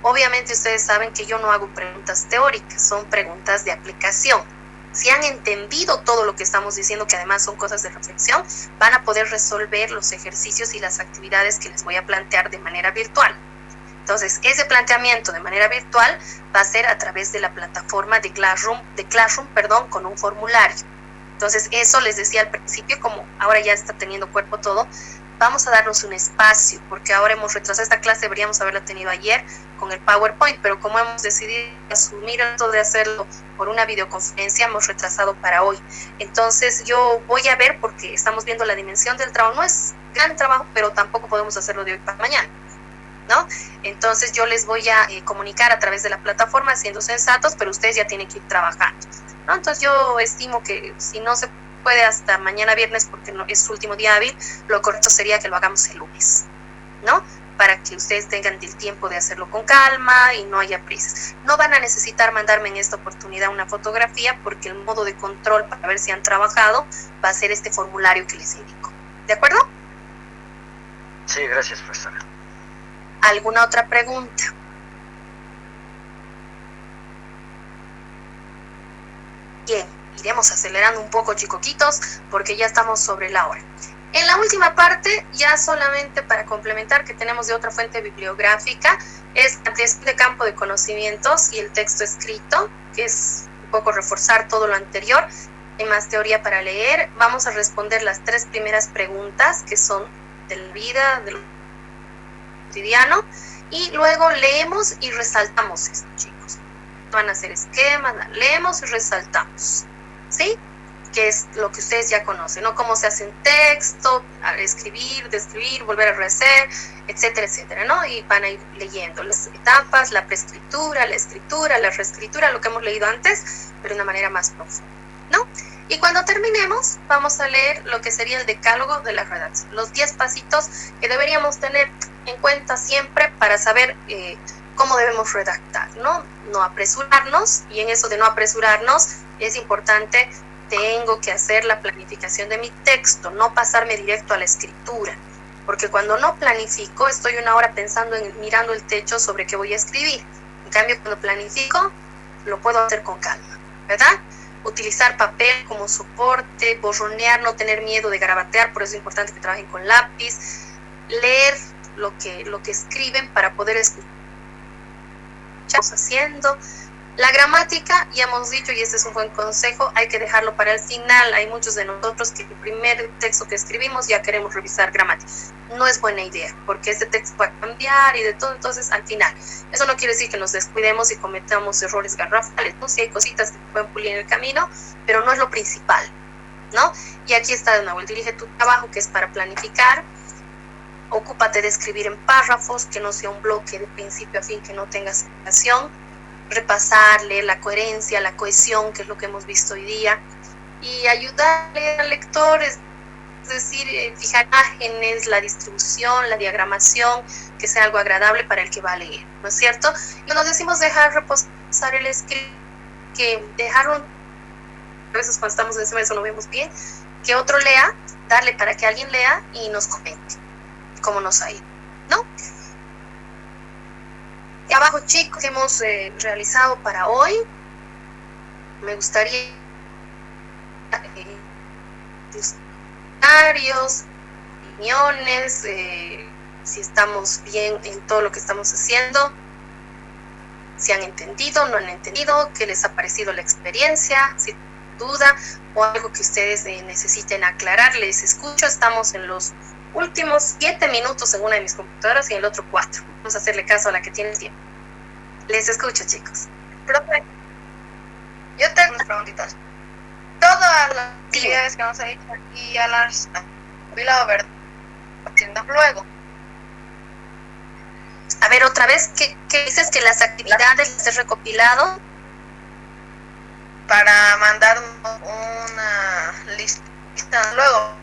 Obviamente ustedes saben que yo no hago preguntas teóricas, son preguntas de aplicación. Si han entendido todo lo que estamos diciendo, que además son cosas de reflexión, van a poder resolver los ejercicios y las actividades que les voy a plantear de manera virtual. Entonces, ese planteamiento de manera virtual va a ser a través de la plataforma de Classroom, con un formulario. Entonces, eso les decía al principio, como ahora ya está teniendo cuerpo todo, vamos a darnos un espacio, porque ahora hemos retrasado esta clase, deberíamos haberla tenido ayer con el PowerPoint, pero como hemos decidido asumir esto de hacerlo por una videoconferencia, hemos retrasado para hoy. Entonces yo voy a ver, porque estamos viendo la dimensión del trabajo, no es gran trabajo, pero tampoco podemos hacerlo de hoy para mañana, ¿no? Entonces yo les voy a comunicar a través de la plataforma, siendo sensatos, pero ustedes ya tienen que ir trabajando, ¿no? Entonces yo estimo que si no se puede hasta mañana viernes, porque no, es su último día hábil, lo correcto sería que lo hagamos el lunes, ¿no? Para que ustedes tengan el tiempo de hacerlo con calma y no haya prisas. No van a necesitar mandarme en esta oportunidad una fotografía, porque el modo de control para ver si han trabajado va a ser este formulario que les indico. ¿De acuerdo? Sí, gracias, profesora. ¿Alguna otra pregunta? Bien, iremos acelerando un poco, chicoquitos, porque ya estamos sobre la hora. En la última parte, ya solamente para complementar que tenemos de otra fuente bibliográfica, es ampliación de campo de conocimientos y el texto escrito, que es un poco reforzar todo lo anterior. Hay más teoría para leer. Vamos a responder las 3 primeras preguntas, que son de la vida, de lo cotidiano, y luego leemos y resaltamos esto, chicos. Van a hacer esquemas, leemos y resaltamos, ¿sí? Que es lo que ustedes ya conocen, ¿no? Cómo se hace un texto, escribir, describir, volver a rehacer, etcétera, etcétera, ¿no? Y van a ir leyendo las etapas, la preescritura, la escritura, la reescritura, lo que hemos leído antes, pero de una manera más profunda, ¿no? Y cuando terminemos, vamos a leer lo que sería el decálogo de la redacción, los 10 pasitos que deberíamos tener en cuenta siempre para saber cómo debemos redactar, ¿no? No apresurarnos, y en eso de no apresurarnos es importante. Tengo que hacer la planificación de mi texto, no pasarme directo a la escritura, porque cuando no planifico estoy una hora pensando mirando el techo sobre qué voy a escribir. En cambio, cuando planifico, lo puedo hacer con calma, ¿verdad? Utilizar papel como soporte, borronear, no tener miedo de garabatear, por eso es importante que trabajen con lápiz, leer lo que escriben para poder escuchar haciendo. La gramática, ya hemos dicho, y este es un buen consejo, hay que dejarlo para el final. Hay muchos de nosotros que el primer texto que escribimos ya queremos revisar gramática. No es buena idea, porque este texto va a cambiar y de todo, entonces al final. Eso no quiere decir que nos descuidemos y cometamos errores garrafales, ¿no? Sí hay cositas que pueden pulir en el camino, pero no es lo principal, ¿no? Y aquí está de nuevo, el dirige tu trabajo, que es para planificar. Ocúpate de escribir en párrafos, que no sea un bloque de principio a fin, que no tenga separación. Repasar, leer la coherencia, la cohesión, que es lo que hemos visto hoy día, y ayudarle al lector decir, fijar imágenes, la distribución, la diagramación, que sea algo agradable para el que va a leer, ¿no es cierto? Y cuando decimos dejar reposar el escrito, que dejarlo, a veces cuando estamos encima de eso no vemos bien, que otro lea, darle para que alguien lea y nos comente cómo nos ha ido, ¿no? Y abajo, chicos, que hemos realizado para hoy, me gustaría comentarios, opiniones, si estamos bien en todo lo que estamos haciendo, si han entendido, no han entendido, qué les ha parecido la experiencia, si duda o algo que ustedes necesiten aclarar. Les escucho, estamos en los últimos 7 minutos en una de mis computadoras y en el otro 4. Vamos a hacerle caso a la que tiene tiempo. Les escucho, chicos. Profe, yo tengo unas preguntitas. Todas las actividades que vamos a ir aquí ya las jubilado, ¿verdad? Haciendo luego. A ver, otra vez, ¿qué dices? Que las actividades las he recopilado para mandar una lista luego.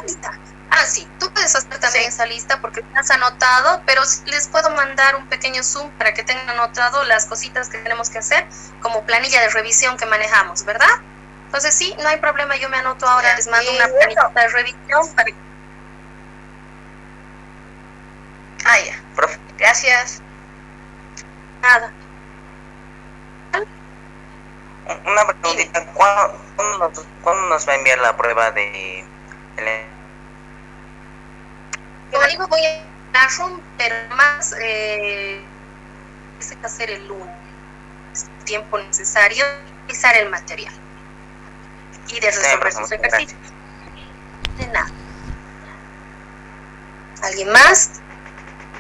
Lista. Sí, tú puedes hacer también esa lista porque te has anotado, pero les puedo mandar un pequeño Zoom para que tengan anotado las cositas que tenemos que hacer como planilla de revisión que manejamos, ¿verdad? Entonces sí, no hay problema, yo me anoto ahora, les mando una planilla de revisión para... Ya, profe, gracias. Nada. Una preguntita, ¿cuándo nos va a enviar la prueba de... Como digo, voy a Classroom, pero más tiene que hacer el lunes, el tiempo necesario, realizar el material y de resolver sus ejercicios. De nada. ¿Alguien más?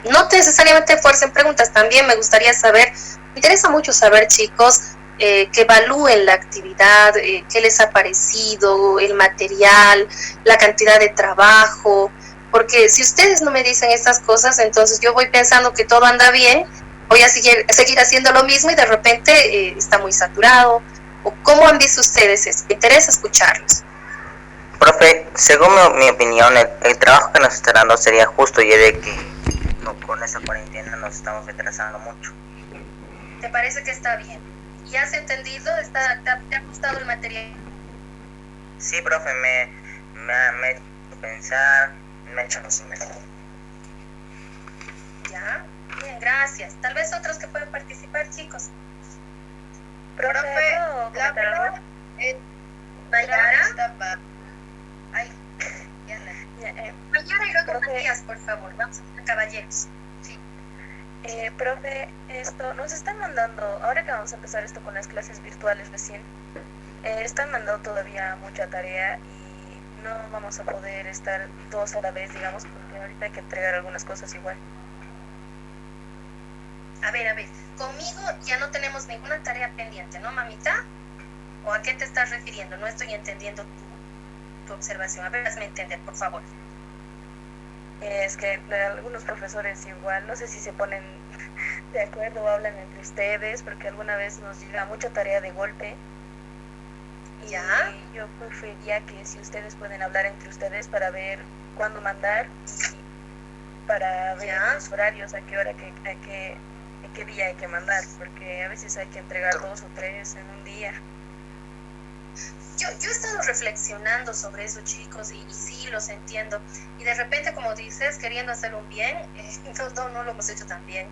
No necesariamente fuercen preguntas, también me gustaría saber, me interesa mucho saber, chicos, que evalúen la actividad, qué les ha parecido, el material, la cantidad de trabajo, porque si ustedes no me dicen estas cosas, entonces yo voy pensando que todo anda bien, voy a seguir haciendo lo mismo y de repente está muy saturado. ¿O cómo han visto ustedes eso? Me interesa escucharlos. Profe, según mi opinión, el trabajo que nos está dando sería justo, ya de que con esa cuarentena nos estamos retrasando mucho. ¿Te parece que está bien? ¿Y has entendido? ¿Te ha gustado el material? Sí, profe, me ha hecho pensar, me ha hecho resumir. Ya, bien, gracias. Tal vez otros que pueden participar, chicos. Profe, la verdad, Mayara. Mayara y luego Matías, por favor. Vamos a ser caballeros. Sí. Profe, nos están mandando, ahora que vamos a empezar esto con las clases virtuales recién, están mandando todavía mucha tarea y no vamos a poder estar todos a la vez, digamos, porque ahorita hay que entregar algunas cosas igual. A ver, conmigo ya no tenemos ninguna tarea pendiente, ¿no, mamita? ¿O a qué te estás refiriendo? No estoy entendiendo tu observación. A ver, hazme entender, por favor. Es que algunos profesores igual, no sé si se ponen de acuerdo o hablan entre ustedes, porque alguna vez nos llega mucha tarea de golpe. ¿Ya? Y yo preferiría que si ustedes pueden hablar entre ustedes para ver cuándo mandar y para ver los horarios, a qué hora, en qué día hay que mandar, porque a veces hay que entregar 2 o 3 en un día. Yo he estado reflexionando sobre eso, chicos, y sí, los entiendo. Y de repente, como dices, queriendo hacer un bien, no lo hemos hecho tan bien.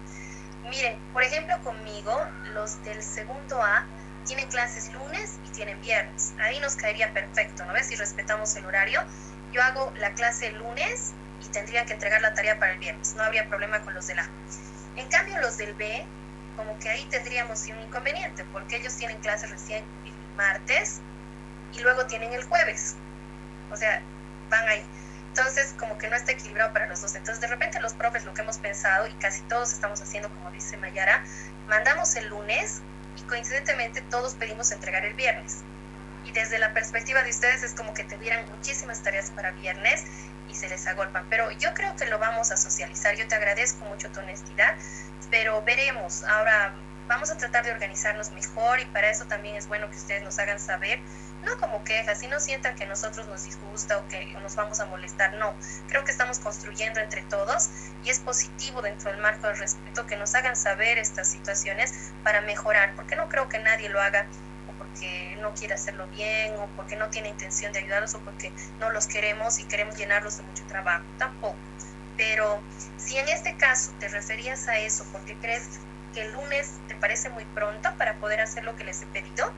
Miren, por ejemplo, conmigo, los del segundo A tienen clases lunes y tienen viernes. Ahí nos caería perfecto, ¿no ves? Si respetamos el horario. Yo hago la clase el lunes y tendrían que entregar la tarea para el viernes. No habría problema con los del A. En cambio, los del B, como que ahí tendríamos un inconveniente, porque ellos tienen clases recién el martes y luego tienen el jueves. O sea, van ahí. Entonces, como que no está equilibrado para los dos. Entonces, de repente los profes, lo que hemos pensado, y casi todos estamos haciendo, como dice Mayara, mandamos el lunes y coincidentemente todos pedimos entregar el viernes. Y desde la perspectiva de ustedes es como que tuvieran muchísimas tareas para viernes y se les agolpan. Pero yo creo que lo vamos a socializar. Yo te agradezco mucho tu honestidad, pero veremos. Ahora vamos a tratar de organizarnos mejor y para eso también es bueno que ustedes nos hagan saber, no como quejas, si no sientan que a nosotros nos disgusta o que nos vamos a molestar, no. Creo que estamos construyendo entre todos y es positivo dentro del marco del respeto que nos hagan saber estas situaciones para mejorar, porque no creo que nadie lo haga o porque no quiere hacerlo bien o porque no tiene intención de ayudarlos o porque no los queremos y queremos llenarlos de mucho trabajo, tampoco. Pero si en este caso te referías a eso porque crees que el lunes te parece muy pronto para poder hacer lo que les he pedido,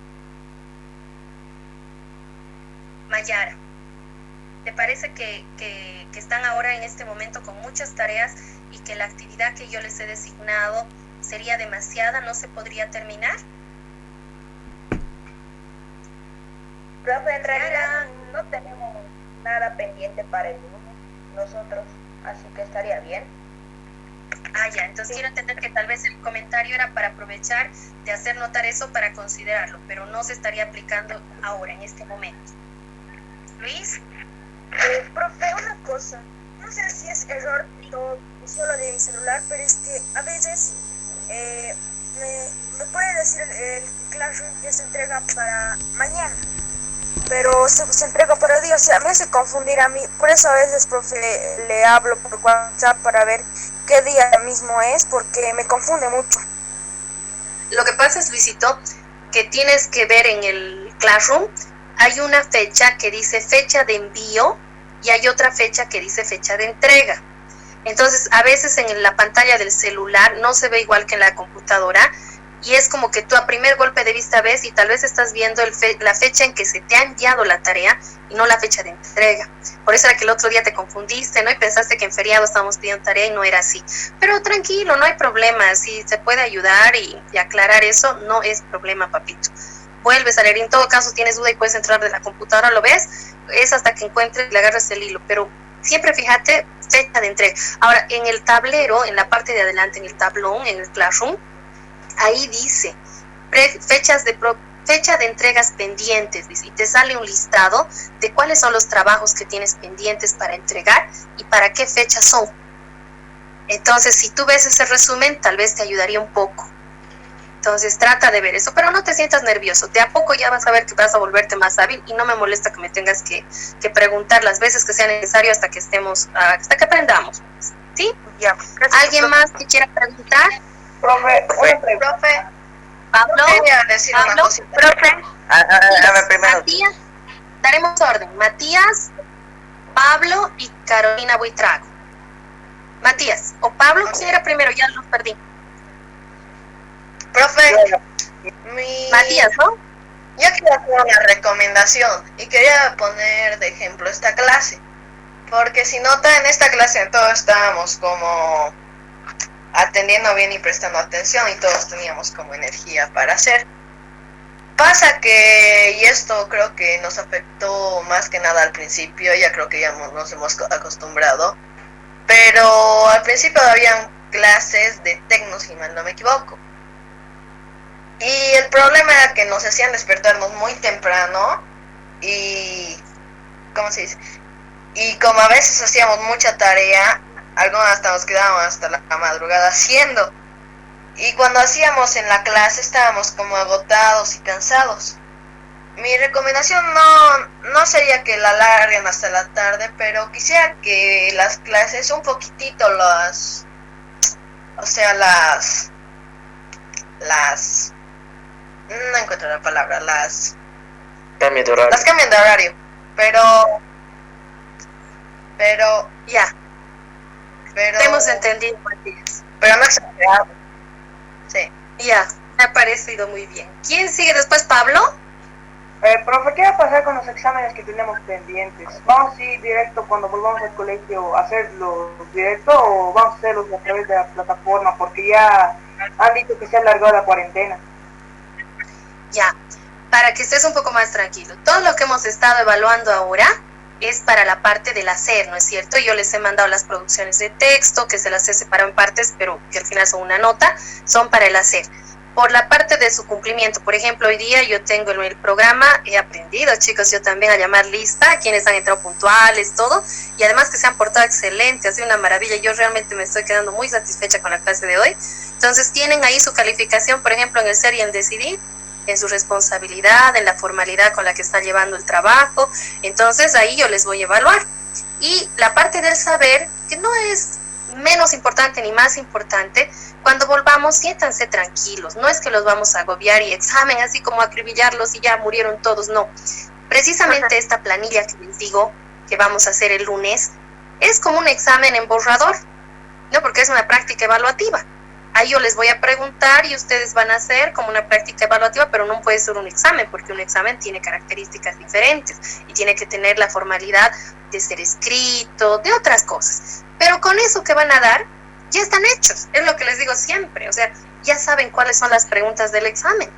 Mayara, ¿te parece que están ahora en este momento con muchas tareas y que la actividad que yo les he designado sería demasiada, no se podría terminar? Profe, en realidad no tenemos nada pendiente para el lunes nosotros, así que estaría bien. Ah, ya, entonces quiero entender que tal vez el comentario era para aprovechar de hacer notar eso para considerarlo, pero no se estaría aplicando ahora, en este momento. Luis. Profe, una cosa, no sé si es error solo de mi celular, pero es que a veces me puede decir el Classroom que se entrega para mañana, pero se entrega para el día, o sea, me hace confundir a mí, por eso a veces, profe, le hablo por WhatsApp para ver qué día mismo es, porque me confunde mucho. Lo que pasa es, Luisito, que tienes que ver en el Classroom, hay una fecha que dice fecha de envío y hay otra fecha que dice fecha de entrega. Entonces, a veces en la pantalla del celular no se ve igual que en la computadora y es como que tú a primer golpe de vista ves y tal vez estás viendo la fecha en que se te ha enviado la tarea y no la fecha de entrega. Por eso era que el otro día te confundiste, ¿no? Y pensaste que en feriado estábamos pidiendo tarea y no era así. Pero tranquilo, no hay problema. Si se puede ayudar y aclarar eso, no es problema, papito. Vuelves a leer, en todo caso tienes duda y puedes entrar de la computadora, lo ves, es hasta que encuentres y le agarres el hilo, pero siempre fíjate fecha de entrega. Ahora, en el tablero, en la parte de adelante, en el tablón, en el Classroom, ahí dice fecha de entregas pendientes, dice, y te sale un listado de cuáles son los trabajos que tienes pendientes para entregar y para qué fechas son. Entonces, si tú ves ese resumen, tal vez te ayudaría un poco. Entonces trata de ver eso, pero no te sientas nervioso. De a poco ya vas a ver que vas a volverte más hábil y no me molesta que me tengas que preguntar las veces que sea necesario hasta que aprendamos. ¿Sí? Ya. ¿Alguien más que quiera preguntar? Profe, Pablo, quería decir una cosita. profe. A ver, primero. Matías, daremos orden. Matías, Pablo y Carolina Buitrago. Matías, o Pablo, ¿quién era primero? Ya los perdí. Profe, Matías, ¿no? Yo quería hacer una recomendación y quería poner de ejemplo esta clase, porque si nota en esta clase todos estábamos como atendiendo bien y prestando atención y todos teníamos como energía para hacer. Pasa que, y esto creo que nos afectó más que nada al principio, ya creo que ya nos hemos acostumbrado, pero al principio habían clases de tecno, si mal no me equivoco. Y el problema era que nos hacían despertarnos muy temprano y, ¿cómo se dice? Y como a veces hacíamos mucha tarea, algunas hasta nos quedábamos hasta la madrugada haciendo. Y cuando hacíamos en la clase estábamos como agotados y cansados. Mi recomendación no sería que la alarguen hasta la tarde, pero quisiera que las clases un poquitito no encuentro la palabra, Cambio de horario. las cambian de horario, pero Ya, te hemos entendido, Matías. pero no exagerado. Sí. Ya, me ha parecido muy bien. ¿Quién sigue después, Pablo? Profe, ¿qué va a pasar con los exámenes que tenemos pendientes? ¿Vamos a ir directo cuando volvamos al colegio a hacerlos directo o vamos a hacerlos a través de la plataforma? Porque ya han dicho que se ha alargado la cuarentena. Ya, para que estés un poco más tranquilo. Todo lo que hemos estado evaluando ahora es para la parte del hacer, ¿no es cierto? Yo les he mandado las producciones de texto, que se las he separado en partes, pero que al final son una nota, son para el hacer. por la parte de su cumplimiento. Por ejemplo, hoy día yo tengo el programa, he aprendido, chicos, yo también a llamar lista, quienes han entrado puntuales, todo, y además que se han portado excelente, ha sido una maravilla. Yo realmente me estoy quedando muy satisfecha con la clase de hoy. Entonces tienen ahí su calificación, por ejemplo, en el ser y en decidir, en su responsabilidad, en la formalidad con la que están llevando el trabajo. Entonces ahí yo les voy a evaluar. Y la parte del saber, que no es menos importante ni más importante, cuando volvamos siéntanse tranquilos, no es que los vamos a agobiar y examen así como acribillarlos y ya murieron todos, no. Precisamente esta planilla que les digo que vamos a hacer el lunes es como un examen en borrador, ¿no? Porque es una práctica evaluativa. Ahí yo les voy a preguntar y ustedes van a hacer como una práctica evaluativa, pero no puede ser un examen, porque un examen tiene características diferentes y tiene que tener la formalidad de ser escrito, de otras cosas. Pero con eso que van a dar, ya están hechos, es lo que les digo siempre, o sea, ya saben cuáles son las preguntas del examen,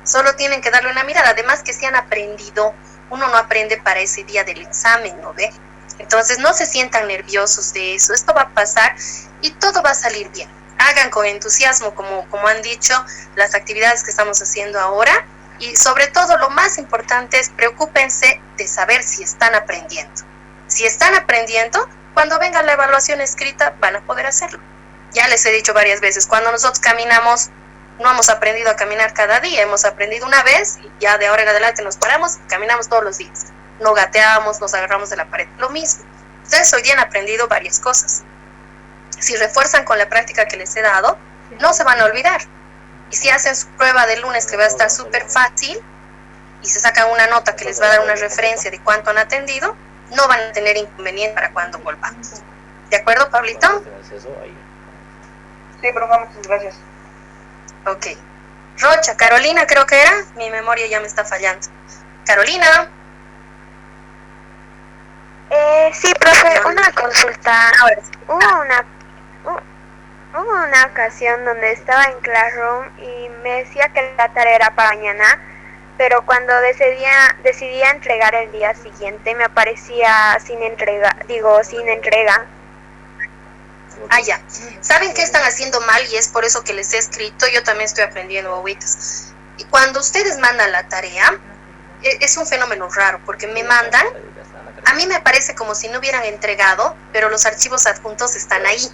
solo tienen que darle una mirada, además que si han aprendido, uno no aprende para ese día del examen, ¿no ve? Entonces no se sientan nerviosos de eso, esto va a pasar y todo va a salir bien. Hagan con entusiasmo, como han dicho, las actividades que estamos haciendo ahora, y sobre todo lo más importante es preocúpense de saber si están aprendiendo. Si están aprendiendo, cuando venga la evaluación escrita van a poder hacerlo. Ya les he dicho varias veces, cuando nosotros caminamos, no hemos aprendido a caminar cada día, hemos aprendido una vez y ya de ahora en adelante nos paramos y caminamos todos los días. No gateamos, nos agarramos de la pared, lo mismo. Ustedes hoy día han aprendido varias cosas. Si refuerzan con la práctica que les he dado, no se van a olvidar. Y si hacen su prueba de lunes, que va a estar súper fácil, y se sacan una nota que les va a dar una referencia de cuánto han atendido, no van a tener inconveniente para cuando volvamos. ¿De acuerdo, Pablito? Sí, profe, muchas gracias. Ok. Rocha, Carolina creo que era, mi memoria ya me está fallando. Carolina. Sí, profe, una consulta. Ahora sí. Hubo una ocasión donde estaba en Classroom y me decía que la tarea era para mañana, pero cuando decidía entregar el día siguiente me aparecía sin entrega. Ah, ya. ¿Saben qué están haciendo mal? Y es por eso que les he escrito. Yo también estoy aprendiendo, bobitas. Y cuando ustedes mandan la tarea, es un fenómeno raro, porque me mandan, a mí me parece como si no hubieran entregado, pero los archivos adjuntos están ahí.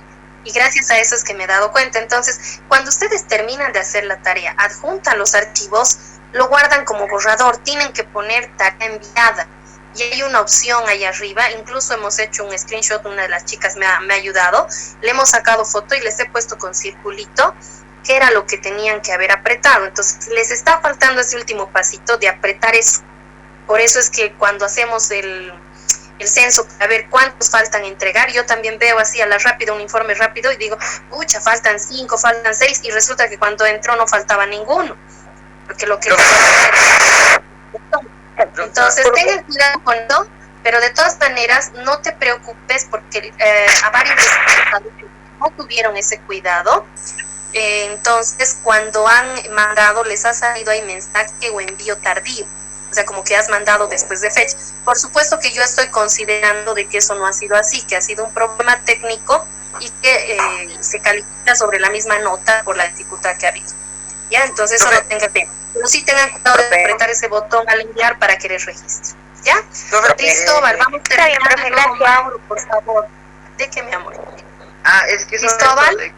Y gracias a eso es que me he dado cuenta. Entonces, cuando ustedes terminan de hacer la tarea, adjuntan los archivos, lo guardan como borrador, tienen que poner tarea enviada. Y hay una opción ahí arriba, incluso hemos hecho un screenshot, una de las chicas me ha ayudado, le hemos sacado foto y les he puesto con circulito qué era lo que tenían que haber apretado. Entonces, les está faltando ese último pasito de apretar eso. Por eso es que cuando hacemos el censo, a ver cuántos faltan entregar, yo también veo así a la rápida un informe rápido y digo, pucha, faltan 5, faltan 6, y resulta que cuando entró no faltaba ninguno, porque lo que entonces tengan cuidado con esto, pero de todas maneras no te preocupes porque a varios no tuvieron ese cuidado. Entonces cuando han mandado les ha salido ahí mensaje o envío tardío, o sea, como que has mandado después de fecha. Por supuesto que yo estoy considerando de que eso no ha sido así, que ha sido un problema técnico y que se califica sobre la misma nota por la dificultad que ha habido. Ya, entonces eso no tenga pena. Pero sí tengan cuidado de apretar ese botón al enviar para que les registre. ¿Ya? Cristóbal, vamos a terminar. Mauro, por favor. ¿De qué, mi amor? Es que Cristóbal.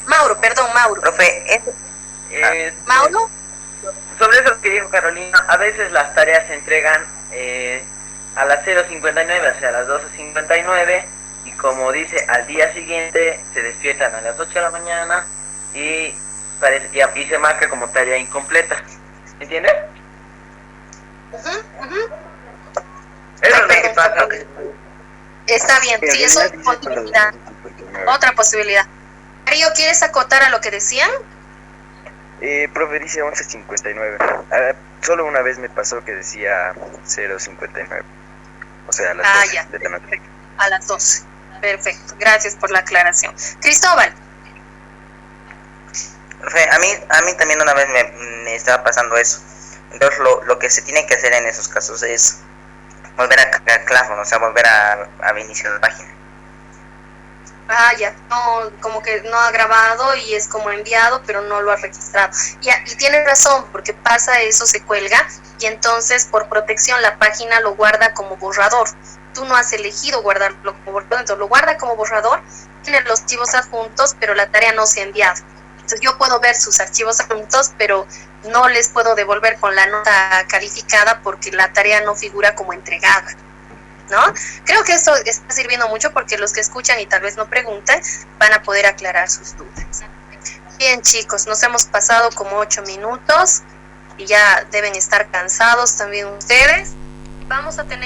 Mauro, perdón, Mauro. Profe, ¿Mauro? Sobre eso que dijo Carolina, a veces las tareas se entregan a las 0:59, o sea, a las 12:59, y como dice, al día siguiente se despiertan a las 8 de la mañana y se marca como tarea incompleta. ¿Entiendes? Eso es lo que pasa. Está bien, sí, eso es posibilidad. Otra posibilidad. Mario, ¿quieres acotar a lo que decían? Profe, dice 11:59. Solo una vez me pasó que decía 0:59. O sea, a las 12 ya. de la noche. A las 12. Perfecto, gracias por la aclaración. Cristóbal. Profe, a mí también una vez me estaba pasando eso. Entonces lo que se tiene que hacer en esos casos es volver a Classroom, o sea, volver a iniciar la página. ya, no, como que no ha grabado y es como enviado, pero no lo ha registrado. Y tiene razón, porque pasa eso, se cuelga, y entonces por protección la página lo guarda como borrador. Tú no has elegido guardarlo como borrador, entonces lo guarda como borrador, tiene los archivos adjuntos, pero la tarea no se ha enviado. Entonces yo puedo ver sus archivos adjuntos, pero no les puedo devolver con la nota calificada porque la tarea no figura como entregada, ¿no? Creo que esto está sirviendo mucho porque los que escuchan y tal vez no preguntan van a poder aclarar sus dudas. Bien, chicos, nos hemos pasado como 8 minutos y ya deben estar cansados también ustedes. Vamos a tener